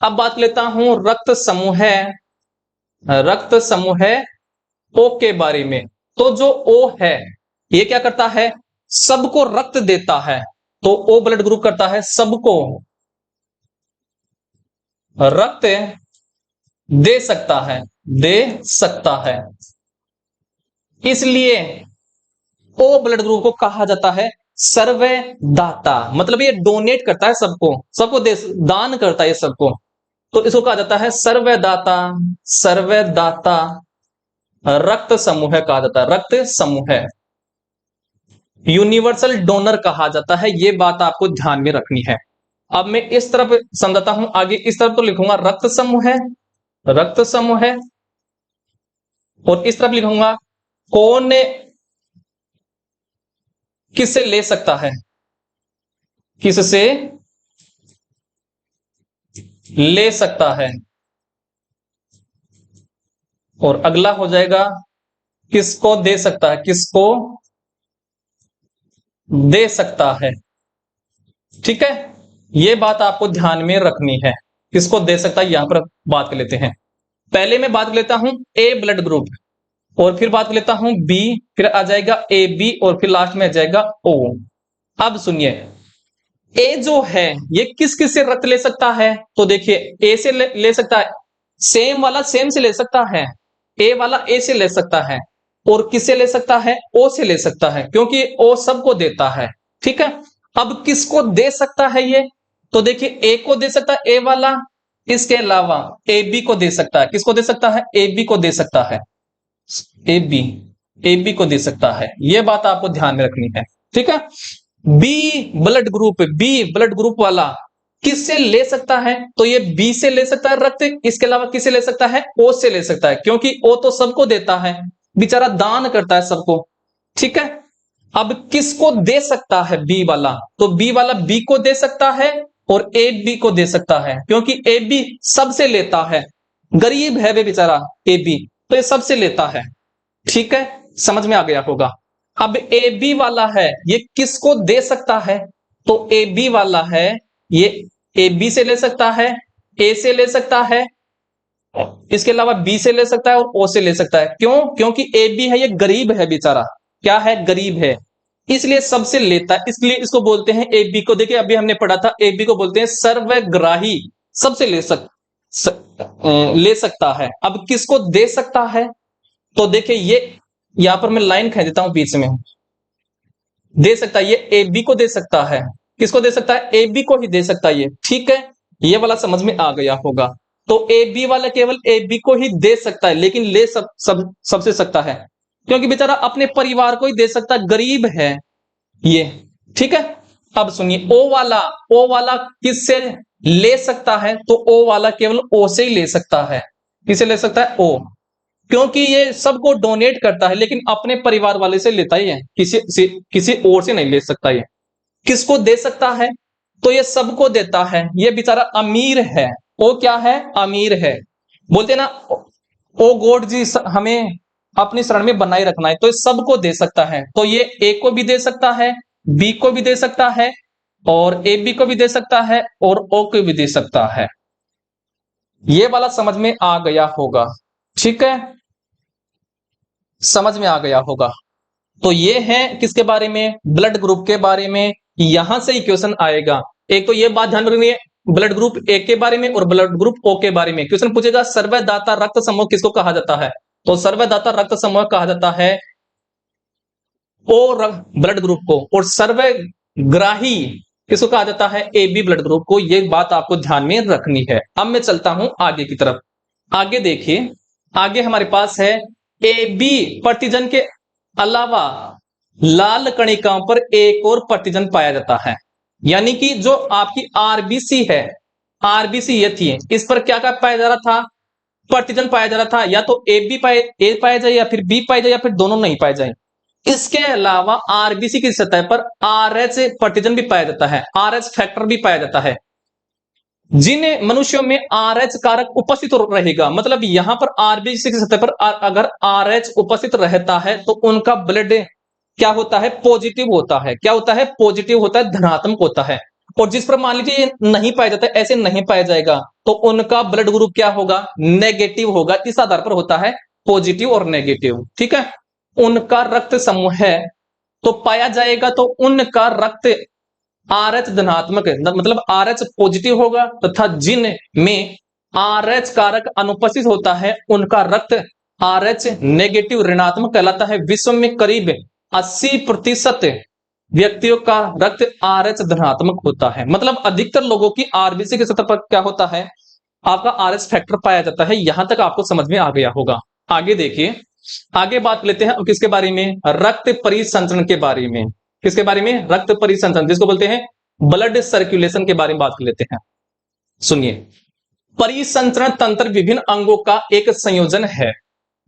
अब बात लेता हूं रक्त समूह ओ के बारे में। तो जो ओ है ये क्या करता है? सबको रक्त देता है। तो ओ ब्लड ग्रुप करता है सबको रक्त दे सकता है, दे सकता है। इसलिए ओ ब्लड ग्रुप को कहा जाता है सर्वदाता। मतलब ये डोनेट करता है सबको, सबको दे, दान करता है सबको। तो इसको कहा जाता है सर्वदाता। सर्वदाता रक्त समूह कहा जाता है, रक्त समूह। यूनिवर्सल डोनर कहा जाता है, ये बात आपको ध्यान में रखनी है। अब मैं इस तरफ समझाता हूं आगे। इस तरफ तो लिखूंगा रक्त समूह, रक्त समूह। और इस तरफ लिखूंगा कौन किससे ले सकता है, किससे ले सकता है। और अगला हो जाएगा किसको दे सकता है, किसको दे सकता है। ठीक है, ये बात आपको ध्यान में रखनी है, किसको दे सकता है। यहां पर बात कर लेते हैं। पहले मैं बात कर लेता हूं ए ब्लड ग्रुप, और फिर बात कर लेता हूं बी, फिर आ जाएगा ए बी, और फिर लास्ट में आ जाएगा ओ। अब सुनिए, ए जो है ये किस किस से रक्त ले सकता है? तो देखिए ए से ले सकता है, सेम वाला सेम से ले सकता है, ए वाला ए से ले सकता है। और किससे ले सकता है? ओ से ले सकता है, क्योंकि ओ सबको देता है। ठीक है, अब किसको दे सकता है ये? तो देखिए ए को दे सकता है ए वाला, इसके अलावा ए बी को दे सकता है। किसको दे सकता है? ए बी को दे सकता है, ए बी, ए बी को दे सकता है। यह बात आपको ध्यान में रखनी है। ठीक है, बी ब्लड ग्रुप वाला किससे ले सकता है? तो ये बी से ले सकता है रक्त, इसके अलावा किससे ले सकता है? ओ से ले सकता है, क्योंकि ओ तो सबको देता है, बेचारा दान करता है सबको। ठीक है, अब किसको दे सकता है बी वाला? तो बी वाला बी को दे सकता है, और ए बी को दे सकता है, क्योंकि ए बी सबसे लेता है, गरीब है वे बेचारा ए बी, तो ये सबसे लेता है। ठीक है, समझ में आ गया होगा। अब ए बी वाला है ये किसको दे सकता है? तो ए बी वाला है ये ए बी से ले सकता है, ए से ले सकता है, इसके अलावा बी से ले सकता है, और ओ से ले सकता है। क्यों? क्योंकि ए बी है ये गरीब है बेचारा, क्या है? गरीब है, इसलिए सबसे लेता है, इसलिए इसको बोलते हैं ए बी को। देखिए अभी हमने पढ़ा था ए बी को बोलते हैं सर्वग्राही, सबसे ले सकता है। अब किसको दे सकता है? तो देखिए ये यहां पर मैं लाइन खींच देता हूं बीच में, दे सकता है ये ए बी को दे सकता है। किसको दे सकता है? ए बी को ही दे सकता है ये। ठीक है, ये वाला समझ में आ गया होगा। तो ए बी वाला केवल ए बी को ही दे सकता है, लेकिन ले सबसे सकता है, क्योंकि बेचारा अपने परिवार को ही दे सकता है, गरीब है ये। ठीक है, अब सुनिए ओ वाला किससे ले सकता है? तो ओ वाला केवल ओ से ही ले सकता है। किसे ले सकता है? ओ, क्योंकि ये सबको डोनेट करता है, लेकिन अपने परिवार वाले से लेता ही है, किसी और से नहीं ले सकता ये। किसको दे सकता है? तो ये सबको देता है, ये बेचारा अमीर है। वो क्या है? अमीर है। बोलते ना ओ गॉड जी हमें अपनी शरण में बनाए रखना है, तो ये सबको दे सकता है। तो ये ए को भी दे सकता है, बी को भी दे सकता है, और ए बी को भी दे सकता है, और ओ को भी दे सकता है। ये वाला समझ में आ गया होगा। ठीक है, समझ में आ गया होगा। तो ये है किसके बारे में? ब्लड ग्रुप के बारे में। यहां से ही क्वेश्चन आएगा। एक तो ये बात ध्यान रखनी है, ब्लड ग्रुप ए के बारे में और ब्लड ग्रुप ओ के बारे में क्वेश्चन पूछेगा। सर्वदाता रक्त समूह किसको कहा जाता है? तो सर्वदाता रक्त समूह कहा जाता है ओ ब्लड ग्रुप को, और सर्वग्राही किसको कहा जाता है? ए बी ब्लड ग्रुप को। ये बात आपको ध्यान में रखनी है। अब मैं चलता हूं आगे की तरफ। आगे देखिए, आगे हमारे पास है ए बी प्रतिजन के अलावा लाल कणिकाओं पर एक और प्रतिजन पाया जाता है। यानी कि जो आपकी आरबीसी है, आरबीसी ये थी, इस पर क्या क्या पाया जा रहा था? प्रतिजन पाया जा रहा था। या तो ए पाया जाए, या फिर बी पाया जाए, या फिर दोनों नहीं पाए जाए। इसके अलावा आरबीसी की सतह पर आरएच प्रतिजन भी पाया जाता है, आरएच फैक्टर भी पाया जाता है। जिन मनुष्यों में आरएच कारक उपस्थित रहेगा, मतलब यहां पर आरबीसी की सतह पर अगर आरएच उपस्थित रहता है, तो उनका ब्लड क्या होता है? पॉजिटिव होता है। क्या होता है? पॉजिटिव होता है, धनात्मक होता है। और जिस पर मान लीजिए नहीं पाया जाता, ऐसे नहीं पाया जाएगा, तो उनका ब्लड ग्रुप क्या होगा, नेगेटिव होगा। इस आधार पर होता है पॉजिटिव और नेगेटिव, ठीक है। उनका रक्त समूह है तो पाया जाएगा, तो उनका रक्त RH धनात्मक है, मतलब RH पॉजिटिव होगा, तथा जिन में RH कारक अनुपस्थित होता है उनका रक्त RH नेगेटिव ऋणात्मक कहलाता है। विश्व में करीब 80% व्यक्तियों का रक्त RH धनात्मक होता है। मतलब अधिकतर लोगों की RBC के सतह पर क्या होता है, आपका RH फैक्टर पाया जाता है। यहां तक आपको समझ में आ गया होगा। आगे देखिए, आगे बात लेते हैं किसके बारे में, रक्त परिसंचरण के बारे में। किसके बारे में, रक्त परिसंचरण, जिसको बोलते हैं ब्लड सर्कुलेशन के बारे में बात कर लेते हैं। सुनिए, परिसंचरण तंत्र विभिन्न अंगों का एक संयोजन है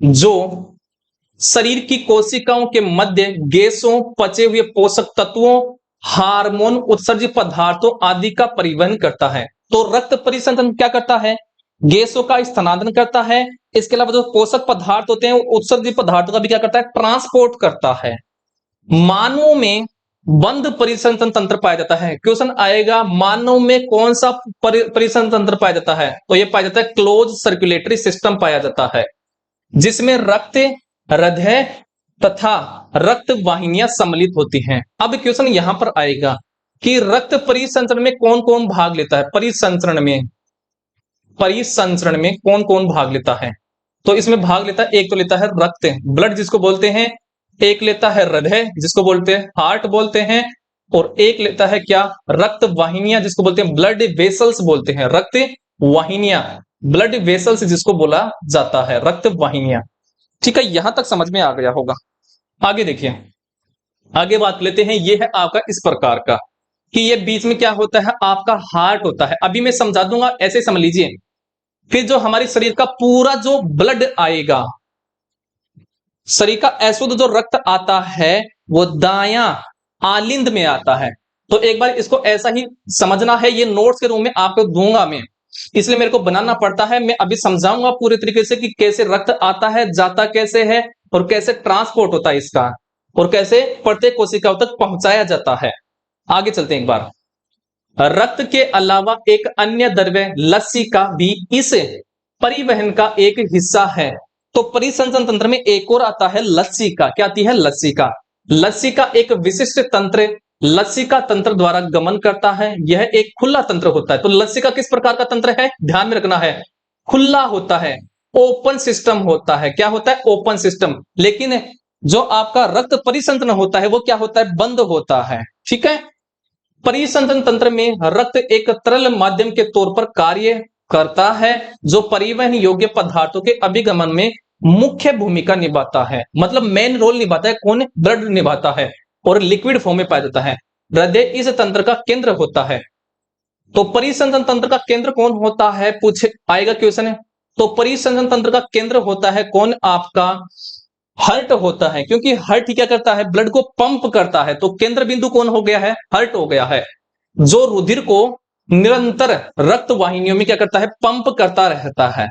जो शरीर की कोशिकाओं के मध्य गैसों, पचे हुए पोषक तत्वों, हार्मोन, उत्सर्जित पदार्थों आदि का परिवहन करता है। तो रक्त परिसंचरण क्या करता है, गैसों का स्थानांतरण करता है। इसके अलावा जो पोषक पदार्थ होते हैं, उत्सर्जित पदार्थों का भी क्या करता है, ट्रांसपोर्ट करता है। मानव में बंद परिसंचरण तंत्र पाया जाता है। क्वेश्चन आएगा, मानव में कौन सा परिसंचरण तंत्र पाया जाता है, तो यह पाया जाता है क्लोज सर्कुलेटरी सिस्टम पाया जाता है, जिसमें रक्त, हृदय तथा रक्त वाहिनियां सम्मिलित होती हैं। अब क्वेश्चन यहां पर आएगा कि रक्त परिसंचरण में कौन कौन भाग लेता है, परिसंचरण में कौन कौन भाग लेता है। तो इसमें भाग लेता है, एक तो लेता है रक्त, ब्लड जिसको बोलते हैं, एक लेता है हृदय जिसको बोलते हैं हार्ट बोलते हैं, और एक लेता है क्या, रक्त वाहिनियां जिसको बोलते हैं ब्लड वेसल्स बोलते हैं, रक्त वाहिनियां, ब्लड वेसल्स जिसको बोला जाता है, रक्त वाहिनियां। ठीक है, यहां तक समझ में आ गया होगा। आगे देखिए, आगे बात लेते हैं, ये है आपका इस प्रकार का कि ये बीच में क्या होता है, आपका हार्ट होता है। अभी मैं समझा दूंगा, ऐसे समझ लीजिए। फिर जो हमारे शरीर का पूरा जो ब्लड आएगा, शरीर का अशुद्ध जो रक्त आता है, वो दायां आलिंद में आता है। तो एक बार इसको ऐसा ही समझना है, ये नोट्स के रूप में आपको दूंगा मैं, इसलिए मेरे को बनाना पड़ता है। मैं अभी समझाऊंगा पूरे तरीके से कि कैसे रक्त आता है, जाता कैसे है, और कैसे ट्रांसपोर्ट होता है इसका, और कैसे प्रत्येक कोशिकाओं तक पहुंचाया जाता है। आगे चलते हैं एक बार। रक्त के अलावा एक अन्य द्रव्य लस्सी का भी इस परिवहन का एक हिस्सा है। तो परिसंचरण तंत्र में एक और आता है लस्सी का, क्या आती है, लस्सी का। लस्सी का एक विशिष्ट तंत्र लस्सी का तंत्र द्वारा गमन करता है। यह एक खुला तंत्र होता है। तो लस्सी का किस प्रकार का तंत्र है, ध्यान में रखना है, खुला होता है, ओपन सिस्टम होता है। क्या होता है, ओपन सिस्टम। लेकिन जो आपका रक्त परिसंचरण होता है वो क्या होता है, बंद होता है। ठीक है, परिसंचरण तंत्र में रक्त एक तरल माध्यम के तौर पर कार्य करता है, जो परिवहन योग्य पदार्थों के अभिगमन में मुख्य भूमिका निभाता है। मतलब मेन रोल निभाता है कौन, ब्लड निभाता है, और लिक्विड फॉर्म में पाया जाता है। हृदय इस तंत्र का केंद्र होता है। तो परिसंचरण तंत्र का केंद्र कौन होता है, पूछ आएगा क्वेश्चन है। तो परिसंचरण तंत्र का केंद्र होता है कौन, आपका हार्ट होता है, क्योंकि हार्ट ही क्या करता है, ब्लड को पंप करता है। तो केंद्र बिंदु कौन हो गया है, हार्ट हो गया है, जो रुधिर को निरंतर रक्त वाहिनियों में क्या करता है, पंप करता रहता है।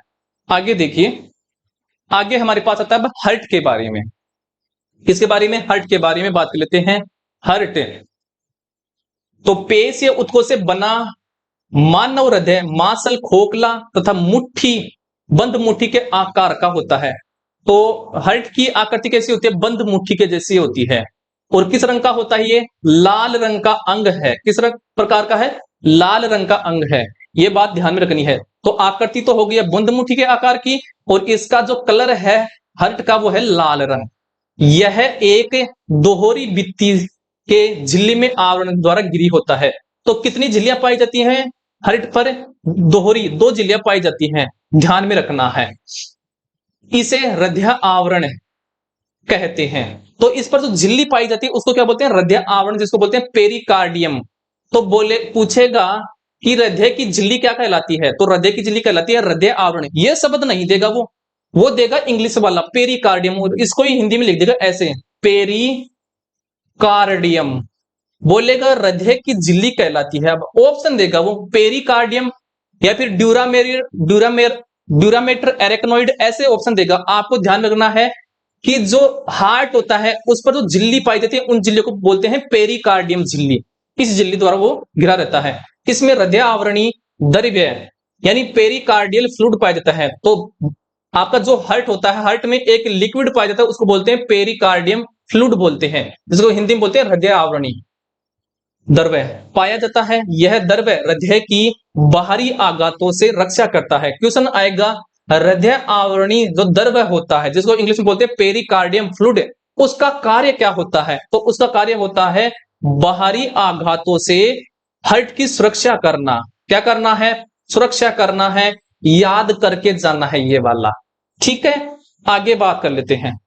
आगे देखिए, आगे हमारे पास आता है हार्ट के बारे में। किसके बारे में, हार्ट के बारे में बात कर लेते हैं। हार्ट तो पेश या उत्कों से बना मानव हृदय मांसल, खोखला तथा मुट्ठी, बंद मुट्ठी के आकार का होता है। तो हार्ट की आकृति कैसी होती है, बंद मुट्ठी के जैसी होती है। और किस रंग का होता है, ये लाल रंग का अंग है। किस रंग प्रकार का है, लाल रंग का अंग है। ये बात ध्यान में रखनी है। तो आकृति तो हो गई है बंद मुट्ठी के आकार की, और इसका जो कलर है हार्ट का वो है लाल रंग। यह एक दोहरी भित्ति के झिल्ली में आवरण द्वारा गिरी होता है। तो कितनी झिल्लियां पाई जाती हैं हार्ट पर, दोहरी, 2 झिल्लियां पाई जाती हैं, ध्यान में रखना है। इसे हृदय आवरण कहते हैं। तो इस पर जो झिल्ली पाई जाती है उसको क्या बोलते हैं, हृदय आवरण, जिसको बोलते हैं पेरिकार्डियम। तो बोले पूछेगा कि हृदय की झिल्ली क्या कहलाती है, तो हृदय की झिल्ली कहलाती है हृदय आवरण। यह शब्द नहीं देगा वो देगा इंग्लिश वाला पेरिकार्डियम, इसको ही हिंदी में लिख देगा ऐसे, पेरिकार्डियम। बोलेगा हृदय की झिल्ली कहलाती है। अब ऑप्शन देगा वो पेरिकार्डियम या फिर ड्यूरामेटर एरेक्नोइड, ऐसे ऑप्शन देगा। आपको ध्यान रखना है कि जो हार्ट होता है उस पर जो झिल्ली पाई जाती है उन झिल्लियों को बोलते हैं पेरिकार्डियम झिल्ली। इस झिल्ली द्वारा वो घिरा रहता है। इसमें हृदय आवरणी द्रव्य यानी पेरिकार्डियल फ्लूइड पाया जाता है। तो आपका जो हार्ट होता है, हार्ट में एक लिक्विड पाया जाता है, उसको बोलते हैं पेरिकार्डियम फ्लूइड बोलते हैं, जिसको हिंदी में बोलते हैं हृदय आवरणी द्रव्य पाया जाता है। यह द्रव्य हृदय की बाहरी आघातों से रक्षा करता है। क्वेश्चन आएगा, हृदय आवरणी जो द्रव्य होता है, जिसको इंग्लिश में बोलते हैं पेरिकार्डियम फ्लूइड, उसका कार्य क्या होता है? तो उसका कार्य होता है बाहरी आघातों से हार्ट की सुरक्षा करना। क्या करना है? सुरक्षा करना है। याद करके जाना है ये वाला। ठीक है, आगे बात कर लेते हैं।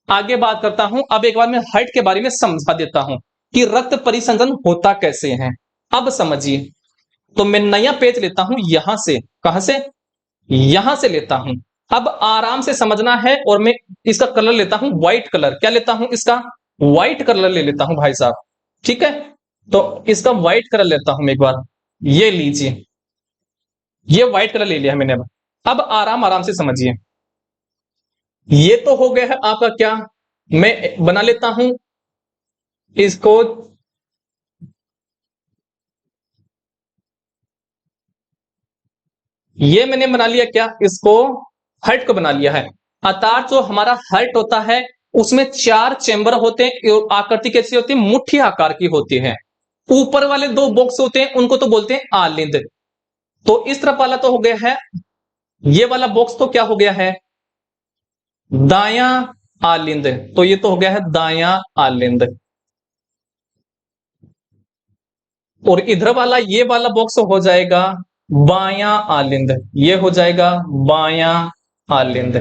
आगे बात करता हूं। अब एक बार मैं हार्ट के बारे में समझा देता हूं कि रक्त परिसंचरण होता कैसे है। अब समझिए। तो मैं नया पेज लेता हूं यहां से। कहां से? यहां से लेता हूं। अब आराम से समझना है, और मैं इसका कलर लेता हूं व्हाइट कलर। क्या लेता हूं? इसका व्हाइट कलर ले लेता हूं भाई साहब। ठीक है, तो इसका व्हाइट कलर लेता हूं मैं एक बार। ये लीजिए, ये व्हाइट कलर ले लिया मैंने। अब आराम आराम से समझिए। ये तो हो गया है आपका क्या, मैं बना लेता हूं इसको। ये मैंने बना लिया क्या, इसको हार्ट को बना लिया है। अर्थात जो हमारा हार्ट होता है उसमें 4 चेंबर होते हैं, और आकृति कैसी होती है? मुट्ठी आकार की होती है। ऊपर वाले 2 बॉक्स होते हैं, उनको तो बोलते हैं आलिंद। तो इस तरफ वाला तो हो गया है, ये वाला बॉक्स तो क्या हो गया है? दाया आलिंद। तो ये तो हो गया है दाया आलिंद। और इधर वाला ये वाला बॉक्स हो जाएगा बाया आलिंद। ये हो जाएगा बाया आलिंद।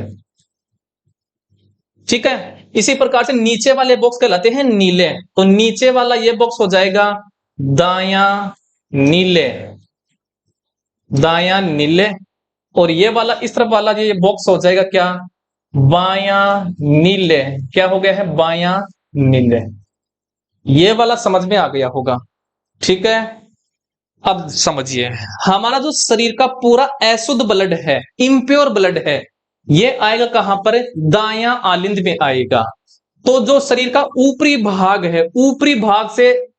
ठीक है, इसी प्रकार से नीचे वाले बॉक्स कहलाते हैं नीले। तो नीचे वाला ये बॉक्स हो जाएगा दाया नीले, दाया नीले। और ये वाला इस तरफ वाला ये बॉक्स हो जाएगा क्या? बाया नीले। क्या हो गया है? बाया नीले। ये वाला समझ में आ गया होगा। ठीक है, अब समझिए। हमारा जो शरीर का पूरा अशुद्ध ब्लड है, इम्प्योर ब्लड है, ये आएगा कहां पर? दाया आलिंद में आएगा। तो जो शरीर का ऊपरी भाग है, ऊपरी भाग से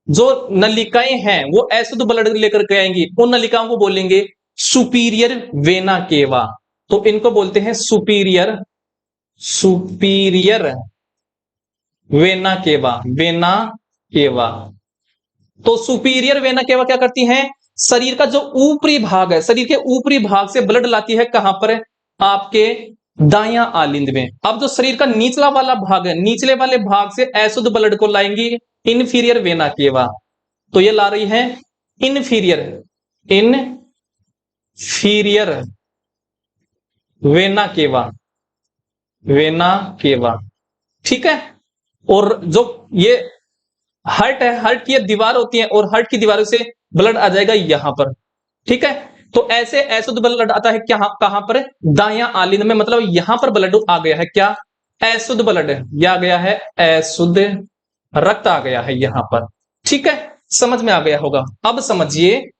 जो नलिकाएं हैं वो अशुद्ध ब्लड लेकर के आएंगी। उन नलिकाओं को बोलेंगे सुपीरियर वेना केवा। तो इनको बोलते हैं superior, superior vena cava, vena cava. तो सुपीरियर वेना केवा क्या करती हैं? शरीर का जो ऊपरी भाग है, शरीर के ऊपरी भाग से ब्लड लाती है कहां पर? आपके दाया आलिंद में। अब जो शरीर का निचला वाला भाग है, निचले वाले भाग से अशुद्ध ब्लड को लाएंगी इनफीरियर वेना केवा। तो ये ला रही है inferior, inferior vena cava, vena cava. ठीक है, और जो ये हार्ट है, हार्ट की दीवार होती है, और हार्ट की दीवारों से ब्लड आ जाएगा यहां पर। ठीक है, तो ऐसे अशुद्ध ब्लड आता है क्या? कहां पर? दाया आलिंद में। मतलब यहां पर ब्लड आ गया है क्या? अशुद्ध ब्लड। यह आ गया है अशुद्ध रक्त आ गया है यहां पर। ठीक है, समझ में आ गया होगा। अब समझिए,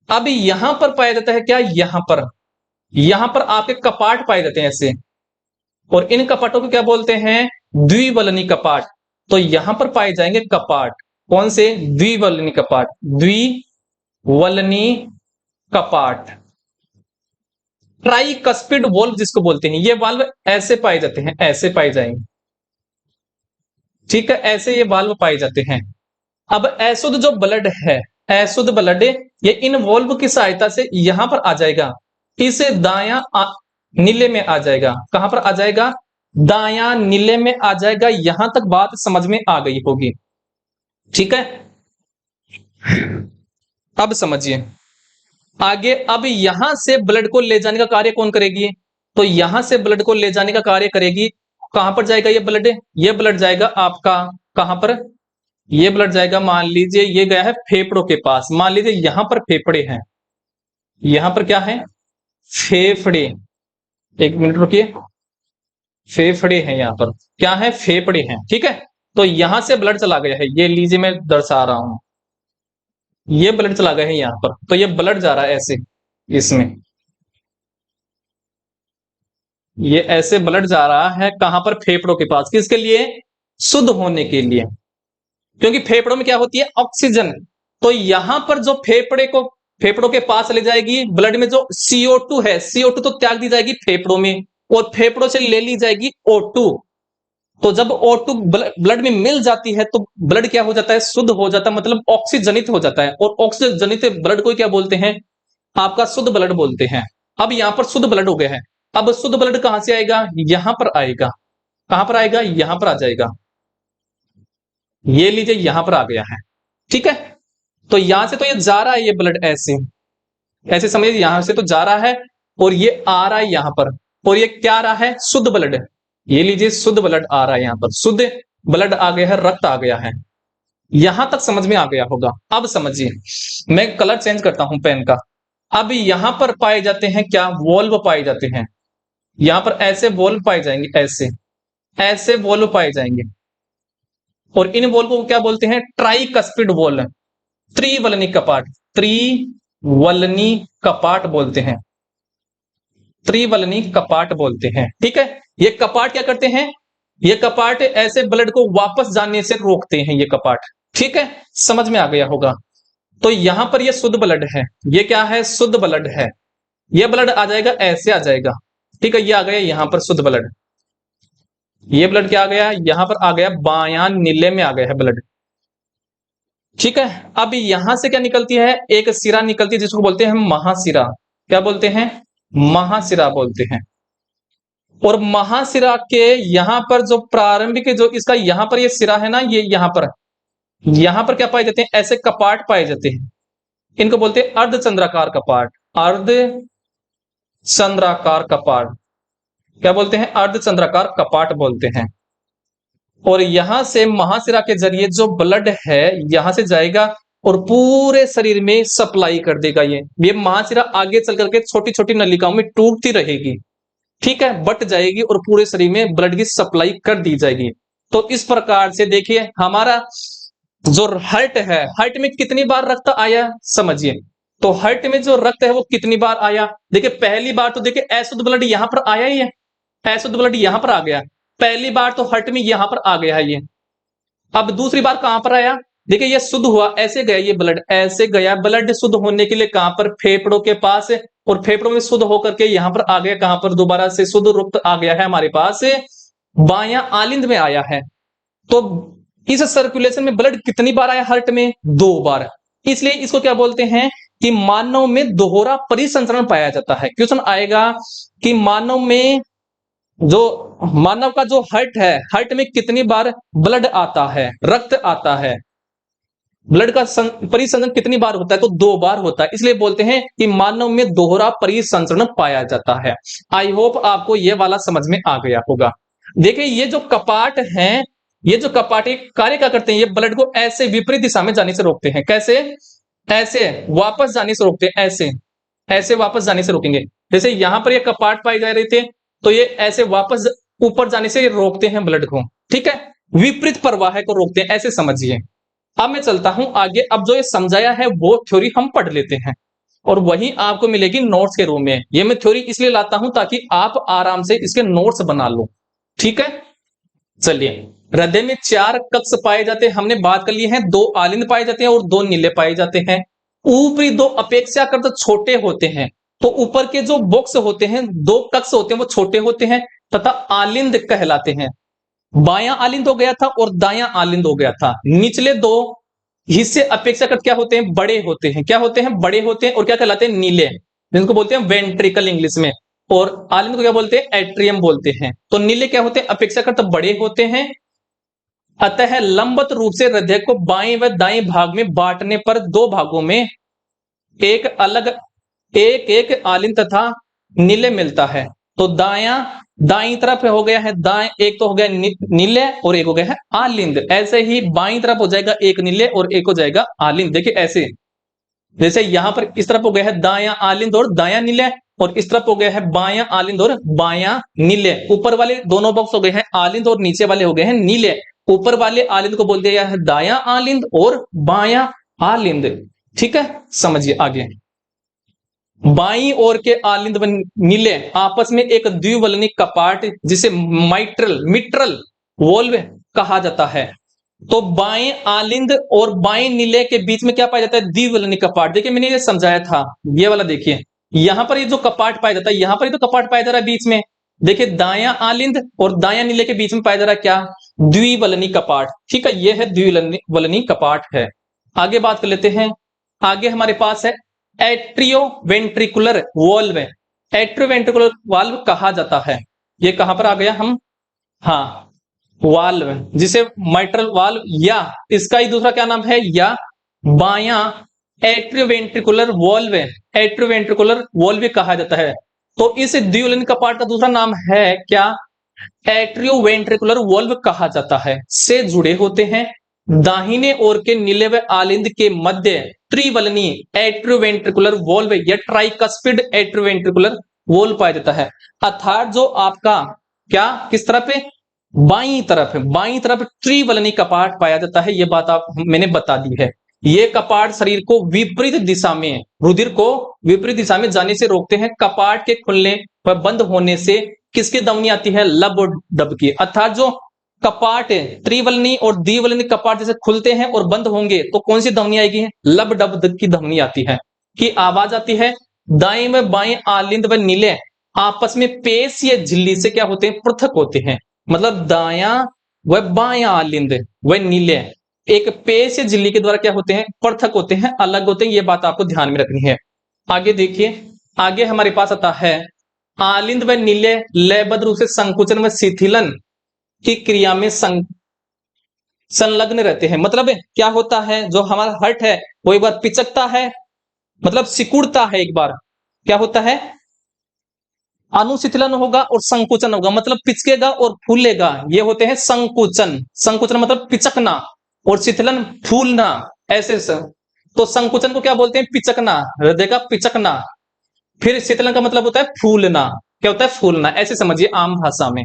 अब यहां पर पाया जाता है क्या? यहां पर आपके कपाट पाए जाते हैं ऐसे, और इन कपाटों को क्या बोलते हैं? द्विवलनी कपाट। तो यहां पर पाए जाएंगे कपाट। कौन से? द्विवलनी कपाट, द्विवलनी कपाट। ट्राइकस्पिड वॉल्व जिसको बोलते हैं, ये वाल्व ऐसे पाए जाते हैं, ऐसे पाए जाएंगे। ठीक है, ऐसे ये वाल्व पाए जाते हैं। अब अशुद्ध जो ब्लड है, अशुद्ध ब्लड, ये इन वॉल्व की सहायता से यहां पर आ जाएगा, इस दाया नीले में आ जाएगा। कहां पर आ जाएगा? दाया नीले में आ जाएगा। यहां तक बात समझ में आ गई होगी। ठीक है, अब समझिए आगे। अब यहां से ब्लड को ले जाने का कार्य कौन करेगी? तो यहां से ब्लड को ले जाने का कार्य करेगी, कहां पर जाएगा ये ब्लड? ये ब्लड जाएगा आपका कहां पर? ये ब्लड जाएगा, मान लीजिए ये गया है फेफड़ों के पास। मान लीजिए यहां पर फेफड़े हैं, यहां पर क्या है? फेफड़े। एक मिनट रुकिए, फेफड़े हैं यहां पर। क्या है? फेफड़े हैं। ठीक है, तो यहां से ब्लड चला गया है, ये लीजिए मैं दर्शा रहा हूं। ये ब्लड चला गया है यहां पर, तो ये ब्लड जा रहा है ऐसे, इसमें ये ऐसे ब्लड जा रहा है कहां पर? फेफड़ों के पास। किसके लिए? शुद्ध होने के लिए। क्योंकि फेफड़ों में क्या होती है, ऑक्सीजन। तो यहां पर जो फेफड़ों के पास ले जाएगी, ब्लड में जो CO2 है, CO2 तो त्याग दी जाएगी फेफड़ों में, और फेफड़ों से ले ली जाएगी O2। तो जब O2 ब्लड में मिल जाती है तो ब्लड क्या हो जाता है, शुद्ध हो जाता है, मतलब ऑक्सीजनित हो जाता है, और ऑक्सीजनित ब्लड को क्या बोलते हैं, आपका शुद्ध ब्लड बोलते हैं। अब यहां पर शुद्ध ब्लड हो गया है। अब शुद्ध ब्लड कहां से आएगा, यहां पर आएगा। कहां पर आएगा, यहां पर आ जाएगा। ये लीजिए यहां पर आ गया है, ठीक है। तो यहां से तो ये जा रहा है, ये ब्लड ऐसे ऐसे समझिए, यहां से तो जा रहा है, और ये आ रहा है यहां पर, और ये क्या आ रहा है, शुद्ध ब्लड। ये लीजिए शुद्ध ब्लड आ रहा है, यहां पर शुद्ध ब्लड आ गया है, रक्त आ गया है। यहां तक समझ में आ गया होगा। अब समझिए, मैं कलर चेंज करता हूं पेन का। अब यहां पर पाए जाते हैं क्या, वॉल्व पाए जाते हैं। यहां पर ऐसे वॉल्व पाए जाएंगे, ऐसे ऐसे वॉल्व पाए जाएंगे, और इन वॉल्व को क्या बोलते हैं, ट्राइकस्पिड वॉल्व, त्रिवलनी कपाट, त्रिवलनी कपाट बोलते हैं, त्रिवलनी कपाट बोलते हैं, ठीक है। ये कपाट क्या करते हैं, ये कपाट ऐसे ब्लड को वापस जाने से रोकते हैं, ये कपाट, ठीक है। समझ में आ गया होगा। तो यहां पर ये शुद्ध ब्लड है, ये क्या है, शुद्ध ब्लड है। ये ब्लड आ जाएगा, ऐसे आ जाएगा, ठीक है। ये आ गया यहां पर शुद्ध ब्लड। ये ब्लड क्या आ गया, यहां पर आ गया, बायां नीले में आ गया है ब्लड, ठीक है। अब यहां से क्या निकलती है, एक सिरा निकलती है जिसको बोलते हैं महासिरा। क्या बोलते हैं, महासिरा बोलते हैं। और महासिरा के यहां पर जो प्रारंभिक जो इसका यहां पर ये सिरा है ना, ये यहां पर क्या पाए जाते हैं, ऐसे कपाट पाए जाते हैं। इनको बोलते हैं अर्धचंद्राकार कपाट, अर्धचंद्राकार कपाट। क्या बोलते हैं, अर्धचंद्राकार कपाट बोलते हैं। और यहां से महासिरा के जरिए जो ब्लड है यहां से जाएगा और पूरे शरीर में सप्लाई कर देगा। ये महासिरा आगे चल करके छोटी छोटी नलिकाओं में टूटती रहेगी, ठीक है, बट जाएगी और पूरे शरीर में ब्लड की सप्लाई कर दी जाएगी। तो इस प्रकार से देखिए हमारा जो हार्ट है, हार्ट में कितनी बार रक्त आया समझिए। तो हार्ट में जो रक्त है वो कितनी बार आया, देखिए पहली बार तो देखिए अशुद्ध ब्लड यहां पर आया ही है, अशुद्ध ब्लड यहां पर आ गया, पहली बार तो हार्ट में यहां पर आ गया है ये। अब दूसरी बार कहां पर आया, देखिए ये शुद्ध हुआ, ऐसे गया ये ब्लड, ऐसे गया ब्लड शुद्ध होने के लिए कहां पर, फेफड़ों के पास, और फेफड़ों में शुद्ध होकर के यहां पर आ गया, कहां पर, दोबारा से शुद्ध रक्त आ गया है हमारे पास, बायां आलिंद में आया है। तो इस सर्कुलेशन में ब्लड कितनी बार आया हार्ट में, 2 बार। इसलिए इसको क्या बोलते हैं कि मानव में दोहरा परिसंचरण पाया जाता है। क्वेश्चन आएगा कि मानव का जो हार्ट है, हार्ट में कितनी बार ब्लड आता है, रक्त आता है, ब्लड का परिसंचरण कितनी बार होता है, तो 2 बार होता है। इसलिए बोलते हैं कि मानव में दोहरा परिसंचरण पाया जाता है। आई होप आपको यह वाला समझ में आ गया होगा। देखिए ये जो कपाट हैं, ये जो कपाट कार्य क्या करते हैं, ये ब्लड को ऐसे विपरीत दिशा में जाने से रोकते हैं। कैसे, ऐसे वापस जाने से रोकते हैं, ऐसे ऐसे वापस जाने से रोकेंगे। जैसे यहां पर ये कपाट पाए जा रहे थे, तो ये ऐसे वापस ऊपर जाने से रोकते हैं ब्लड को, ठीक है, विपरीत प्रवाह को रोकते हैं, ऐसे समझिए। अब मैं चलता हूं आगे। अब जो ये समझाया है वो थ्योरी हम पढ़ लेते हैं, और वही आपको मिलेगी नोट्स के रूप में। ये मैं थ्योरी इसलिए लाता हूं ताकि आप आराम से इसके नोट्स बना लो, ठीक है। चलिए, हृदय में 4 कक्ष पाए जाते हैं, हमने बात कर ली है। 2 आलिंद पाए जाते हैं और 2 नीले पाए जाते हैं। ऊपरी 2 अपेक्षाकृत छोटे होते हैं, तो ऊपर के जो बॉक्स होते हैं, 2 कक्ष होते हैं, वो छोटे होते हैं तथा आलिंद कहलाते हैं। बायां आलिंद हो गया था और दायां आलिंद हो गया था। निचले 2 हिस्से अपेक्षाकृत क्या होते हैं, बड़े होते हैं। क्या होते हैं, बड़े होते हैं, और क्या कहलाते हैं, नीले, जिनको बोलते हैं वेंट्रिकल इंग्लिश में। और आलिंद को क्या बोलते हैं, एट्रियम बोलते हैं। तो नीले क्या होते हैं, अपेक्षाकृत बड़े होते हैं। अतः लंबवत रूप से हृदय को बाएं व दाएं भाग में बांटने पर 2 भागों में एक एक आलिंद तथा नीले मिलता है। तो दाईं तरफ हो गया है दाएं, एक तो हो गया नीले और एक हो गया है आलिंद। ऐसे ही बाईं तरफ हो जाएगा एक नीले और एक हो जाएगा आलिंद। देखिए ऐसे, जैसे यहां पर इस तरफ हो गया है दायां आलिंद और दायां नीले, और इस तरफ हो गया है बायां आलिंद और बायां नीले। ऊपर वाले दोनों बॉक्स हो गए हैं आलिंद और नीचे वाले हो गए हैं नीले। ऊपर वाले आलिंद को बोल दिया है दायां आलिंद और बायां आलिंद, ठीक है। समझिए आगे, बाईं ओर के आलिंद व नीले आपस में एक द्विवलनिक कपाट जिसे मिट्रल वॉल्व कहा जाता है। तो बाएं आलिंद और बाएं नीले के बीच में क्या पाया जाता है? द्विवलनी कपाट। देखिए मैंने ये समझाया था, ये वाला देखिए, यहां पर ये जो कपाट पाया जाता है, यहां पर ये तो कपाट पाया जा रहा है बीच में। देखिए दायां आलिंद और दायां नीले के बीच में पाया जा रहा है क्या? द्विवलनी कपाट। ठीक है, ये है द्विवलनी कपाट है। आगे बात कर लेते हैं। आगे हमारे पास है एट्रियोवेंट्रिकुलर वॉल्व। एट्रियोवेंट्रिकुलर वाल्व कहा जाता है, ये कहां पर आ गया हम? हाँ, वाल्व, जिसे माइट्रल वाल्व या इसका ही दूसरा क्या नाम है? या बायां एट्रियोवेंट्रिकुलर वॉल्व, एट्रियोवेंट्रिकुलर वॉल्व कहा जाता है। तो इस द्विवलिन कपाट का दूसरा नाम है क्या? एट्रियोवेंट्रिकुलर वॉल्व कहा जाता है। से जुड़े होते हैं दाहिने ओर के नीले व आलिंद के मध्य त्रिवलनी एट्रियोवेंट्रिकुलर वॉल्व या ट्राइकस्पिड एट्रियोवेंट्रिकुलर वॉल्व पाया जाता है। अर्थात जो आपका क्या किस तरफ है? बाईं तरफ है, बाईं तरफ त्रिवलनी कपाट पाया जाता है। यह बात आप मैंने बता दी है। ये कपाट शरीर को विपरीत दिशा में, रुधिर को विपरीत दिशा में जाने से रोकते हैं। कपाट के खुलने व बंद होने से किसकी ध्वनि आती है? लब और डब की। अर्थात जो कपाट है त्रिवलनी और द्विवलनी कपाट जैसे खुलते हैं और बंद होंगे तो कौन सी ध्वनि आएगी? लब डब की ध्वनि आती है, की आवाज आती है। दाएं व बाएं आलिंद व नीले आपस में पेश या झिल्ली से क्या होते हैं? पृथक होते हैं। मतलब दायां व बायां आलिंद व नीले एक पेश या झिल्ली के द्वारा क्या होते हैं? पृथक होते हैं, अलग होते हैं। ये बात आपको ध्यान में रखनी है। आगे देखिए, आगे हमारे पास आता है आलिंद व नीले लयबद्ध रूप से संकुचन व शिथिलन की क्रिया में संलग्न रहते हैं। मतलब क्या होता है? जो हमारा हर्ट है वो एक बार पिचकता है, मतलब सिकुड़ता है, एक बार क्या होता है? अनुशिथिलन होगा और संकुचन होगा, मतलब पिचकेगा और फूलेगा, ये होते हैं संकुचन। संकुचन मतलब पिचकना और शिथिलन फूलना, ऐसे तो संकुचन को क्या बोलते हैं? पिचकना, हृदय का पिचकना। फिर शिथिलन का मतलब होता है फूलना। क्या होता है? फूलना, ऐसे समझिए आम भाषा में।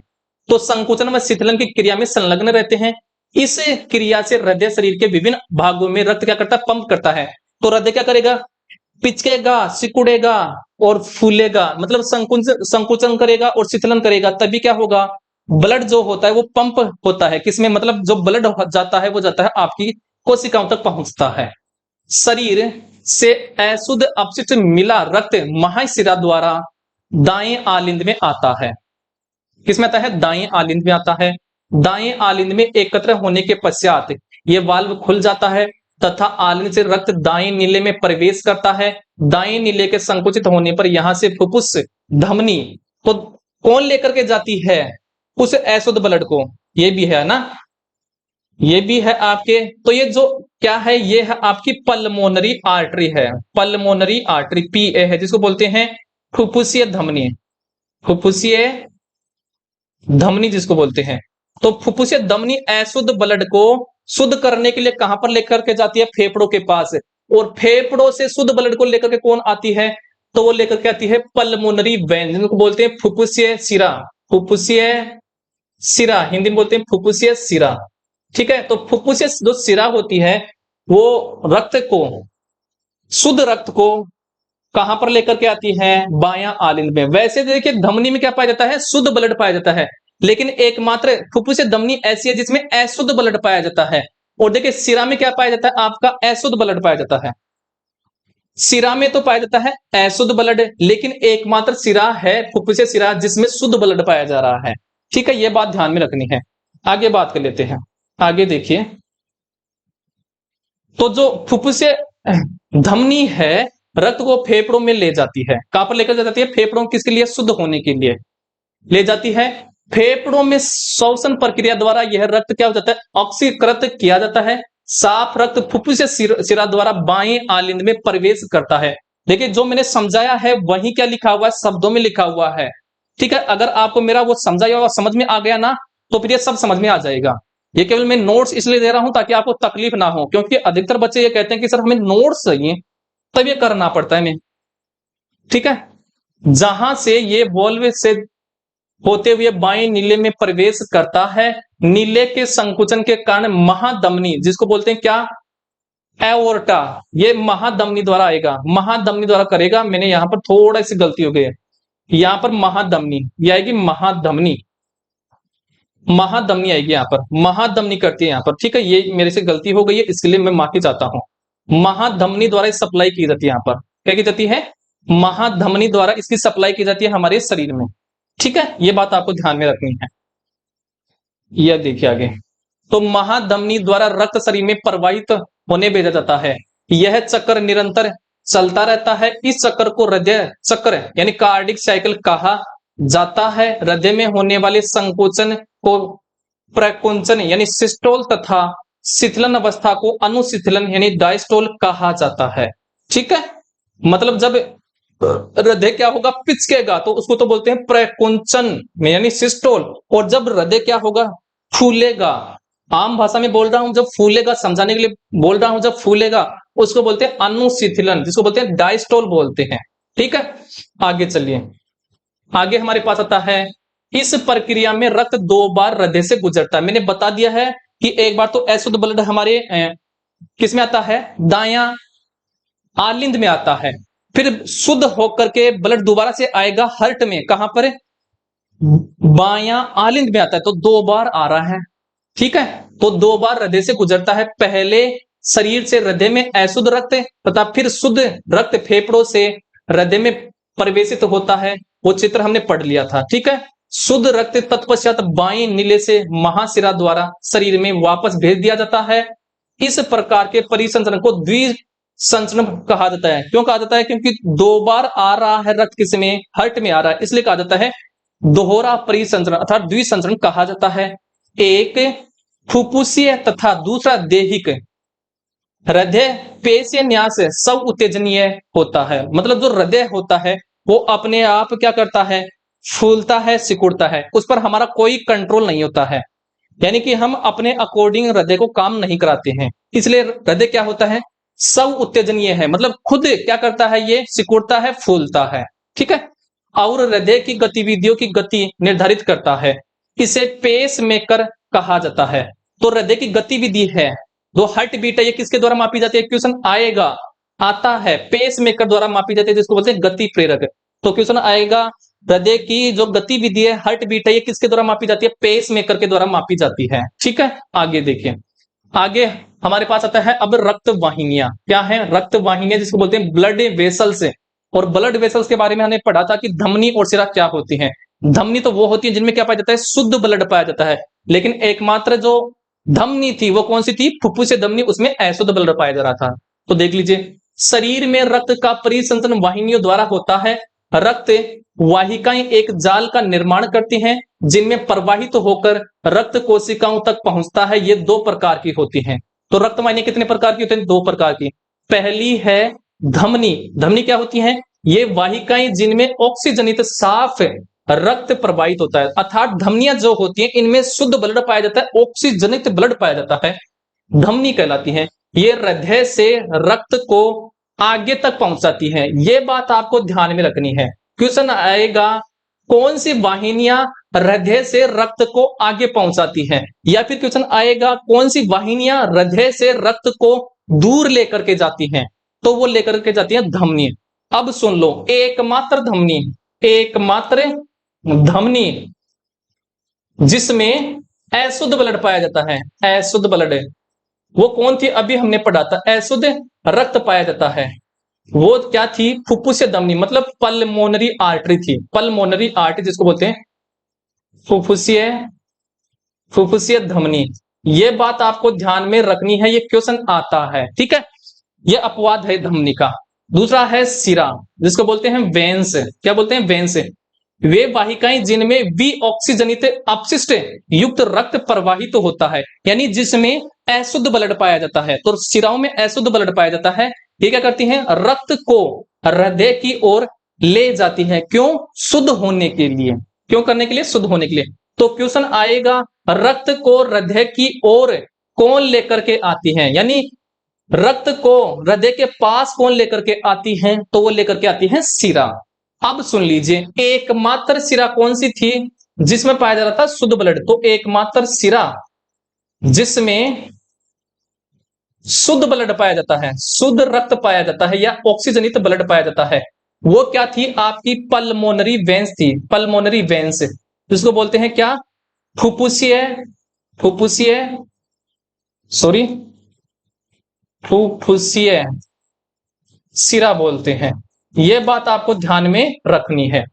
तो संकुचन व शिथिलन की क्रिया में संलग्न रहते हैं। इस क्रिया से हृदय शरीर के विभिन्न भागों में रक्त क्या करता है? पंप करता है। तो हृदय क्या करेगा? पिचकेगा, सिकुड़ेगा और फूलेगा, मतलब संकुचन करेगा और शिथिलन करेगा, तभी क्या होगा? ब्लड जो होता है वो पंप होता है। किसमें? मतलब जो ब्लड जाता है वो जाता है आपकी कोशिकाओं तक पहुंचता है। शरीर से अशुद्ध अपशिष्ट मिला रक्त महाशिरा द्वारा दाएं आलिंद में आता है। किसमें आता है? दाएं आलिंद में आता है। दाएं आलिंद में एकत्र होने के पश्चात यह वाल्व खुल जाता है तथा आलिंद से रक्त दाएं नीले में प्रवेश करता है। दाएं नीले के संकुचित होने पर यहां से फुफ्फुस धमनी तो कौन लेकर के जाती है? उस अशुद्ध ब्लड को। ये भी है ना, ये भी है आपके। तो ये जो क्या है? ये है आपकी पल्मोनरी आर्टरी है, पल्मोनरी आर्टरी पीए है, जिसको बोलते हैं फुफ्फुसीय धमनी। फुफ्फुसीय धमनी जिसको बोलते हैं। तो फुफ्फुसीय धमनी अशुद्ध ब्लड को शुद्ध करने के लिए कहां पर लेकर के जाती है? फेफड़ों के पास। और फेफड़ों से शुद्ध ब्लड को लेकर के कौन आती है? तो वो लेकर के आती है पल्मोनरी वेन, जिनको बोलते हैं फुफ्फुसीय सिरा। फुफ्फुसीय सिरा, हिंदी में बोलते हैं फुफ्फुसीय सिरा। ठीक है, तो फुफ्फुसीय जो सिरा होती है वो रक्त को, शुद्ध रक्त को कहां पर लेकर के आती है? बायां आलिंद में। वैसे देखिए धमनी में क्या पाया जाता है? शुद्ध ब्लड पाया जाता है, लेकिन एकमात्र फुफ्फुसीय धमनी ऐसी है जिसमें अशुद्ध ब्लड पाया जाता है। और देखिए सिरा में क्या पाया जाता है? आपका अशुद्ध ब्लड पाया जाता है। सिरा में तो पाया जाता है अशुद्ध ब्लड, लेकिन एकमात्र सिरा है फुफ्फुसीय सिरा जिसमें शुद्ध ब्लड पाया जा रहा है। ठीक है, यह बात ध्यान में रखनी है। आगे बात कर लेते हैं। आगे देखिए, तो जो फुफ्फुसीय धमनी है रक्त को फेफड़ों में ले जाती है। कहां पर लेकर जाती है? फेफड़ों, किसके लिए? शुद्ध होने के लिए ले जाती है। फेफड़ों में श्वसन प्रक्रिया द्वारा यह रक्त क्या हो जाता है? ऑक्सीकृत किया जाता है। साफ रक्त फुफ्फुसीय सिरा द्वारा बाएं आलिंद में प्रवेश करता है। देखिए जो मैंने समझाया है वही क्या लिखा हुआ है? शब्दों में लिखा हुआ है। ठीक है, अगर आपको मेरा वो समझाया हुआ समझ में आ गया ना, तो फिर ये सब समझ में आ जाएगा। ये केवल मैं नोट्स इसलिए दे रहा हूं ताकि आपको तकलीफ ना हो, क्योंकि अधिकतर बच्चे ये कहते हैं कि सर हमें नोट्स चाहिए, तब ये करना पड़ता है। मैं ठीक है, जहां से ये वॉल्व से होते हुए बाएं नीले में प्रवेश करता है, नीले के संकुचन के कारण महाधमनी, जिसको बोलते हैं क्या? एओर्टा, ये महाधमनी द्वारा आएगा, महाधमनी द्वारा करेगा। मैंने यहां पर थोड़ा सी गलती हो गई है, यहां पर महाधमनी ये आएगी, महाधमनी। महाधमनी आएगी यहाँ पर, महाधमनी करती है यहाँ पर, ठीक है। ये मेरे से गलती हो गई है, इसके लिए मैं माफी चाहता हूँ। महाधमनी द्वारा सप्लाई की जाती है यहाँ पर, क्या की जाती है, महाधमनी द्वारा इसकी सप्लाई की जाती है हमारे शरीर में, ठीक है। ये बात आपको ध्यान में रखनी है। यह देखिए आगे, तो महाधमनी द्वारा रक्त शरीर में प्रवाहित होने भेजा जाता है। यह चक्र निरंतर चलता रहता है। इस चक्र को हृदय चक्र यानी कार्डिक साइकिल कहा जाता है। हृदय में होने वाले संकोचन को प्रकुंचन यानी सिस्टोल तथा शिथिलन अवस्था को अनुशिथिलन यानी डायस्टोल कहा जाता है, ठीक है। मतलब जब हृदय क्या होगा, पिचकेगा, तो उसको तो बोलते हैं प्रकुंचन में यानी सिस्टोल। और जब हृदय क्या होगा, फूलेगा, आम भाषा में बोल रहा हूं, जब फूलेगा, समझाने के लिए बोल रहा हूं, जब फूलेगा उसको बोलते हैं अनुशिथिलन, जिसको बोलते हैं डायस्टोल बोलते हैं, ठीक है। आगे चलिए, आगे हमारे पास आता है, इस प्रक्रिया में रक्त 2 बार हृदय से गुजरता है। मैंने बता दिया है कि एक बार तो अशुद्ध ब्लड हमारे किस में आता है, दाया आलिंद में आता है, फिर शुद्ध होकर के ब्लड दोबारा से आएगा हर्ट में, कहां पर, बाया आलिंद में आता है, तो 2 बार आ रहा है, ठीक है। तो 2 बार हृदय से गुजरता है, पहले शरीर से हृदय में अशुद्ध रक्त तथा फिर शुद्ध रक्त फेफड़ों से हृदय में प्रवेशित होता है। वो चित्र हमने पढ़ लिया था, ठीक है। शुद्ध रक्त तत्पश्चात बाएं नीले से महाशिरा द्वारा शरीर में वापस भेज दिया जाता है। इस प्रकार के परिसंचरण को द्विसंचरण कहा जाता है। क्यों कहा जाता है, क्योंकि 2 बार आ रहा है रक्त, किसमें, हर्ट में आ रहा है, इसलिए कहा जाता है दोहरा परिसंचरण अर्थात द्विसंचरण कहा जाता है। एक फुफ्फुसीय तथा दूसरा देहिक। हृदय पेशीय न्यास सब उत्तेजनीय होता है, मतलब जो हृदय होता है वो अपने आप क्या करता है, फूलता है, सिकुड़ता है, उस पर हमारा कोई कंट्रोल नहीं होता है, यानी कि हम अपने अकॉर्डिंग हृदय को काम नहीं कराते हैं। इसलिए हृदय क्या होता है, सब उत्तेजनीय है, मतलब खुद क्या करता है, ये सिकुड़ता है, फूलता है, ठीक है। और हृदय की गतिविधियों की गति निर्धारित करता है, इसे पेस मेकर कहा जाता है। तो हृदय की गतिविधि है, जो हार्ट बीट है, ये किसके द्वारा मापी जाती है, क्वेश्चन आएगा, आता है, पेस मेकर द्वारा मापी जाती है, जिसको बोलते हैं गति प्रेरक। तो क्वेश्चन आएगा, हृदय की जो गतिविधि है, हार्ट बीट है, ये किसके द्वारा मापी जाती है, पेस मेकर के द्वारा मापी जाती है, ठीक है। आगे देखिए, आगे हमारे पास आता है अब रक्त वाहिनियां, क्या है, रक्त वाहिनियां जिसको बोलते हैं ब्लड वेसल्स। और ब्लड वेसल्स के बारे में हमने पढ़ा था कि धमनी और सिरा क्या होती है। धमनी तो वो होती है जिनमें क्या पाया जाता है, शुद्ध ब्लड पाया जाता है, लेकिन एकमात्र जो धमनी थी वो कौन सी थी, फुफ्फुस से धमनी, उसमें अशुद्ध ब्लड पाया जा रहा था। तो देख लीजिए, शरीर में रक्त का परिसंचरण वाहिनियों द्वारा होता है। रक्त वाहिकाएं एक जाल का निर्माण करती हैं, जिनमें प्रवाहित होकर रक्त कोशिकाओं तक पहुंचता है। ये 2 प्रकार की होती हैं। तो रक्त वाहिनी कितने प्रकार की होती हैं, 2 प्रकार की। पहली है धमनी। धमनी क्या होती है, ये वाहिकाएं जिनमें ऑक्सीजनित साफ रक्त प्रवाहित होता है, अर्थात धमनियां जो होती हैं इनमें शुद्ध ब्लड पाया जाता है, ऑक्सीजनित ब्लड पाया जाता है, धमनी कहलाती है। ये हृदय से रक्त को आगे तक पहुंचाती है। ये बात आपको ध्यान में रखनी है। क्वेश्चन आएगा, कौन सी वाहिनियां हृदय से रक्त को आगे पहुंचाती हैं, या फिर क्वेश्चन आएगा कौन सी वाहिनियां हृदय से रक्त को दूर लेकर के जाती हैं, तो वो लेकर के जाती है धमनी। अब सुन लो, एकमात्र धमनी, एकमात्र धमनी जिसमें अशुद्ध ब्लड पाया जाता है, अशुद्ध ब्लड, वो कौन थी, अभी हमने पढ़ा था, अशुद्ध रक्त पाया जाता है, वो क्या थी, फुफ्फुसीय धमनी, मतलब पल्मोनरी आर्टरी थी, पल्मोनरी आर्टरी जिसको बोलते हैं फुफ्फुसीय, फुफ्फुसीय धमनी। ये बात आपको ध्यान में रखनी है, ये क्वेश्चन आता है, ठीक है। ये अपवाद है धमनी का। दूसरा है सिरा, जिसको बोलते हैं वेन्स, क्या बोलते हैं, वेन्स। वे वाहिकाएं जिनमें वी ऑक्सीजनित अपशिष्ट युक्त रक्त प्रवाहित तो होता है, यानी जिसमें अशुद्ध ब्लड पाया जाता है। तो सिराओं में अशुद्ध ब्लड पाया जाता है, ये क्या करती हैं, रक्त को हृदय की ओर ले जाती है, क्यों, शुद्ध होने के लिए, क्यों करने के लिए, शुद्ध होने के लिए। तो क्वेश्चन आएगा, रक्त को हृदय की ओर कौन लेकर के आती है, यानी रक्त को हृदय के पास कौन लेकर के आती है, तो वो लेकर के आती है सिरा। अब सुन लीजिए, एकमात्र सिरा कौन सी थी जिसमें पाया जा रहा था शुद्ध ब्लड, तो एकमात्र सिरा जिसमें शुद्ध ब्लड पाया जाता है, शुद्ध रक्त पाया जाता है या ऑक्सीजनित ब्लड पाया जाता है, वो क्या थी, आपकी पल्मोनरी वेंस थी, पल्मोनरी वेंस, जिसको बोलते हैं क्या, फुफ्फुसीय, फुफ्फुसीय, सॉरी, फुफ्फुसीय सिरा बोलते हैं। यह बात आपको ध्यान में रखनी है,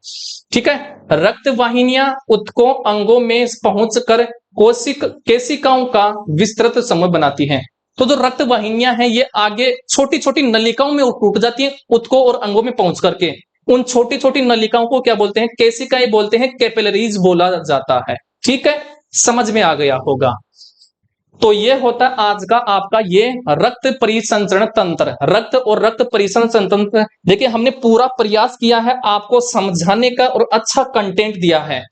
ठीक है। रक्त वाहिनियां ऊतकों अंगों में पहुंचकर केशिकाओं का विस्तृत समूह बनाती हैं। तो जो रक्त वाहिनियां हैं ये आगे छोटी छोटी नलिकाओं में टूट जाती हैं ऊतकों और अंगों में पहुंच करके। उन छोटी छोटी नलिकाओं को क्या बोलते हैं? केशिकाएं बोलते हैं, कैपिलरीज बोला जाता है, ठीक है। समझ में आ गया होगा। तो ये होता है आज का आपका ये रक्त परिसंचरण तंत्र, रक्त और रक्त परिसंचरण तंत्र। देखिए हमने पूरा प्रयास किया है आपको समझाने का और अच्छा कंटेंट दिया है।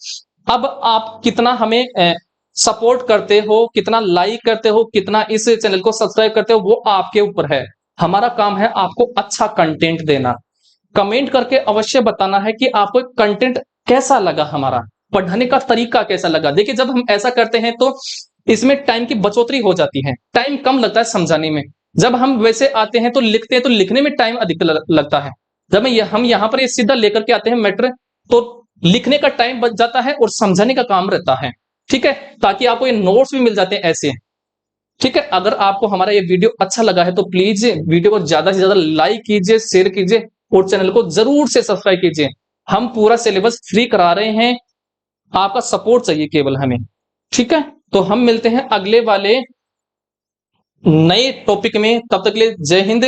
अब आप कितना हमें सपोर्ट करते हो, कितना लाइक करते हो, कितना इस चैनल को सब्सक्राइब करते हो, वो आपके ऊपर है। हमारा काम है आपको अच्छा कंटेंट देना। कमेंट करके अवश्य बताना है कि आपको कंटेंट कैसा लगा, हमारा पढ़ने का तरीका कैसा लगा। देखिए जब हम ऐसा करते हैं तो इसमें टाइम की बचोतरी हो जाती है, टाइम कम लगता है समझाने में। जब हम वैसे आते हैं तो लिखते हैं तो लिखने में टाइम अधिक लगता है। जब हम यहाँ पर ये सीधा लेकर के आते हैं मैटर, तो लिखने का टाइम बच जाता है और समझाने का काम रहता है, ठीक है। ताकि आपको ये नोट्स भी मिल जाते हैं ऐसे, ठीक है। अगर आपको हमारा ये वीडियो अच्छा लगा है तो प्लीज वीडियो को ज्यादा से ज्यादा लाइक कीजिए, शेयर कीजिए और चैनल को जरूर से सब्सक्राइब कीजिए। हम पूरा सिलेबस फ्री करा रहे हैं, आपका सपोर्ट चाहिए केवल हमें, ठीक है। तो हम मिलते हैं अगले वाले नए टॉपिक में, तब तक के लिए जय हिंद।